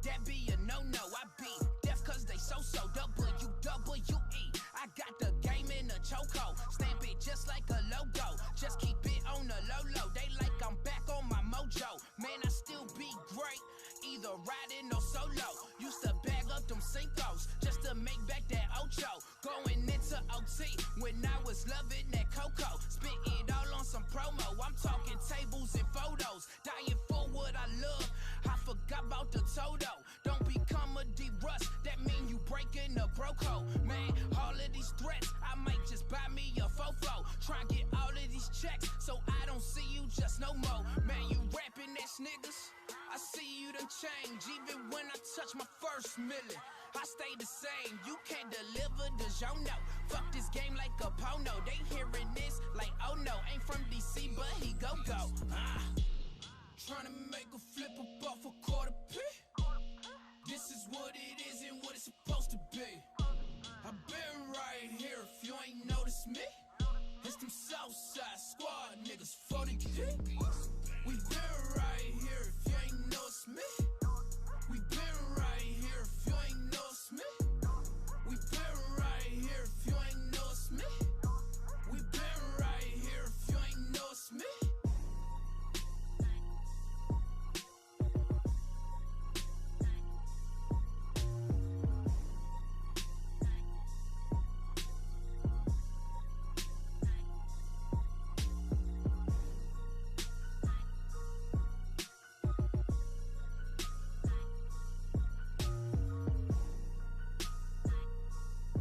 That be a no-no. I be deaf cause they so-so. WWE. I got the game in a chokehold. Stamp it just like a logo. Just keep it on the low-low. They like I'm back on my mojo. Man, I still be great. Either riding or solo. Used to bag up them Cincos just to make back that Ocho. Going into OT when I was loving that Coco. Spit it all on some promo. I'm talking tables and photos. Dying for what I love. I forgot about the Toto. Don't become a D-Rust. That mean you breaking the bro code. Man, all of these threats, I might just buy me a fofo. Try and get all of these checks so I don't see you just no more. Man, you rapping ass niggas. I see you done change. Even when I touch my first million, I stay the same. You can't deliver DujunneaB. Fuck this game like a porno.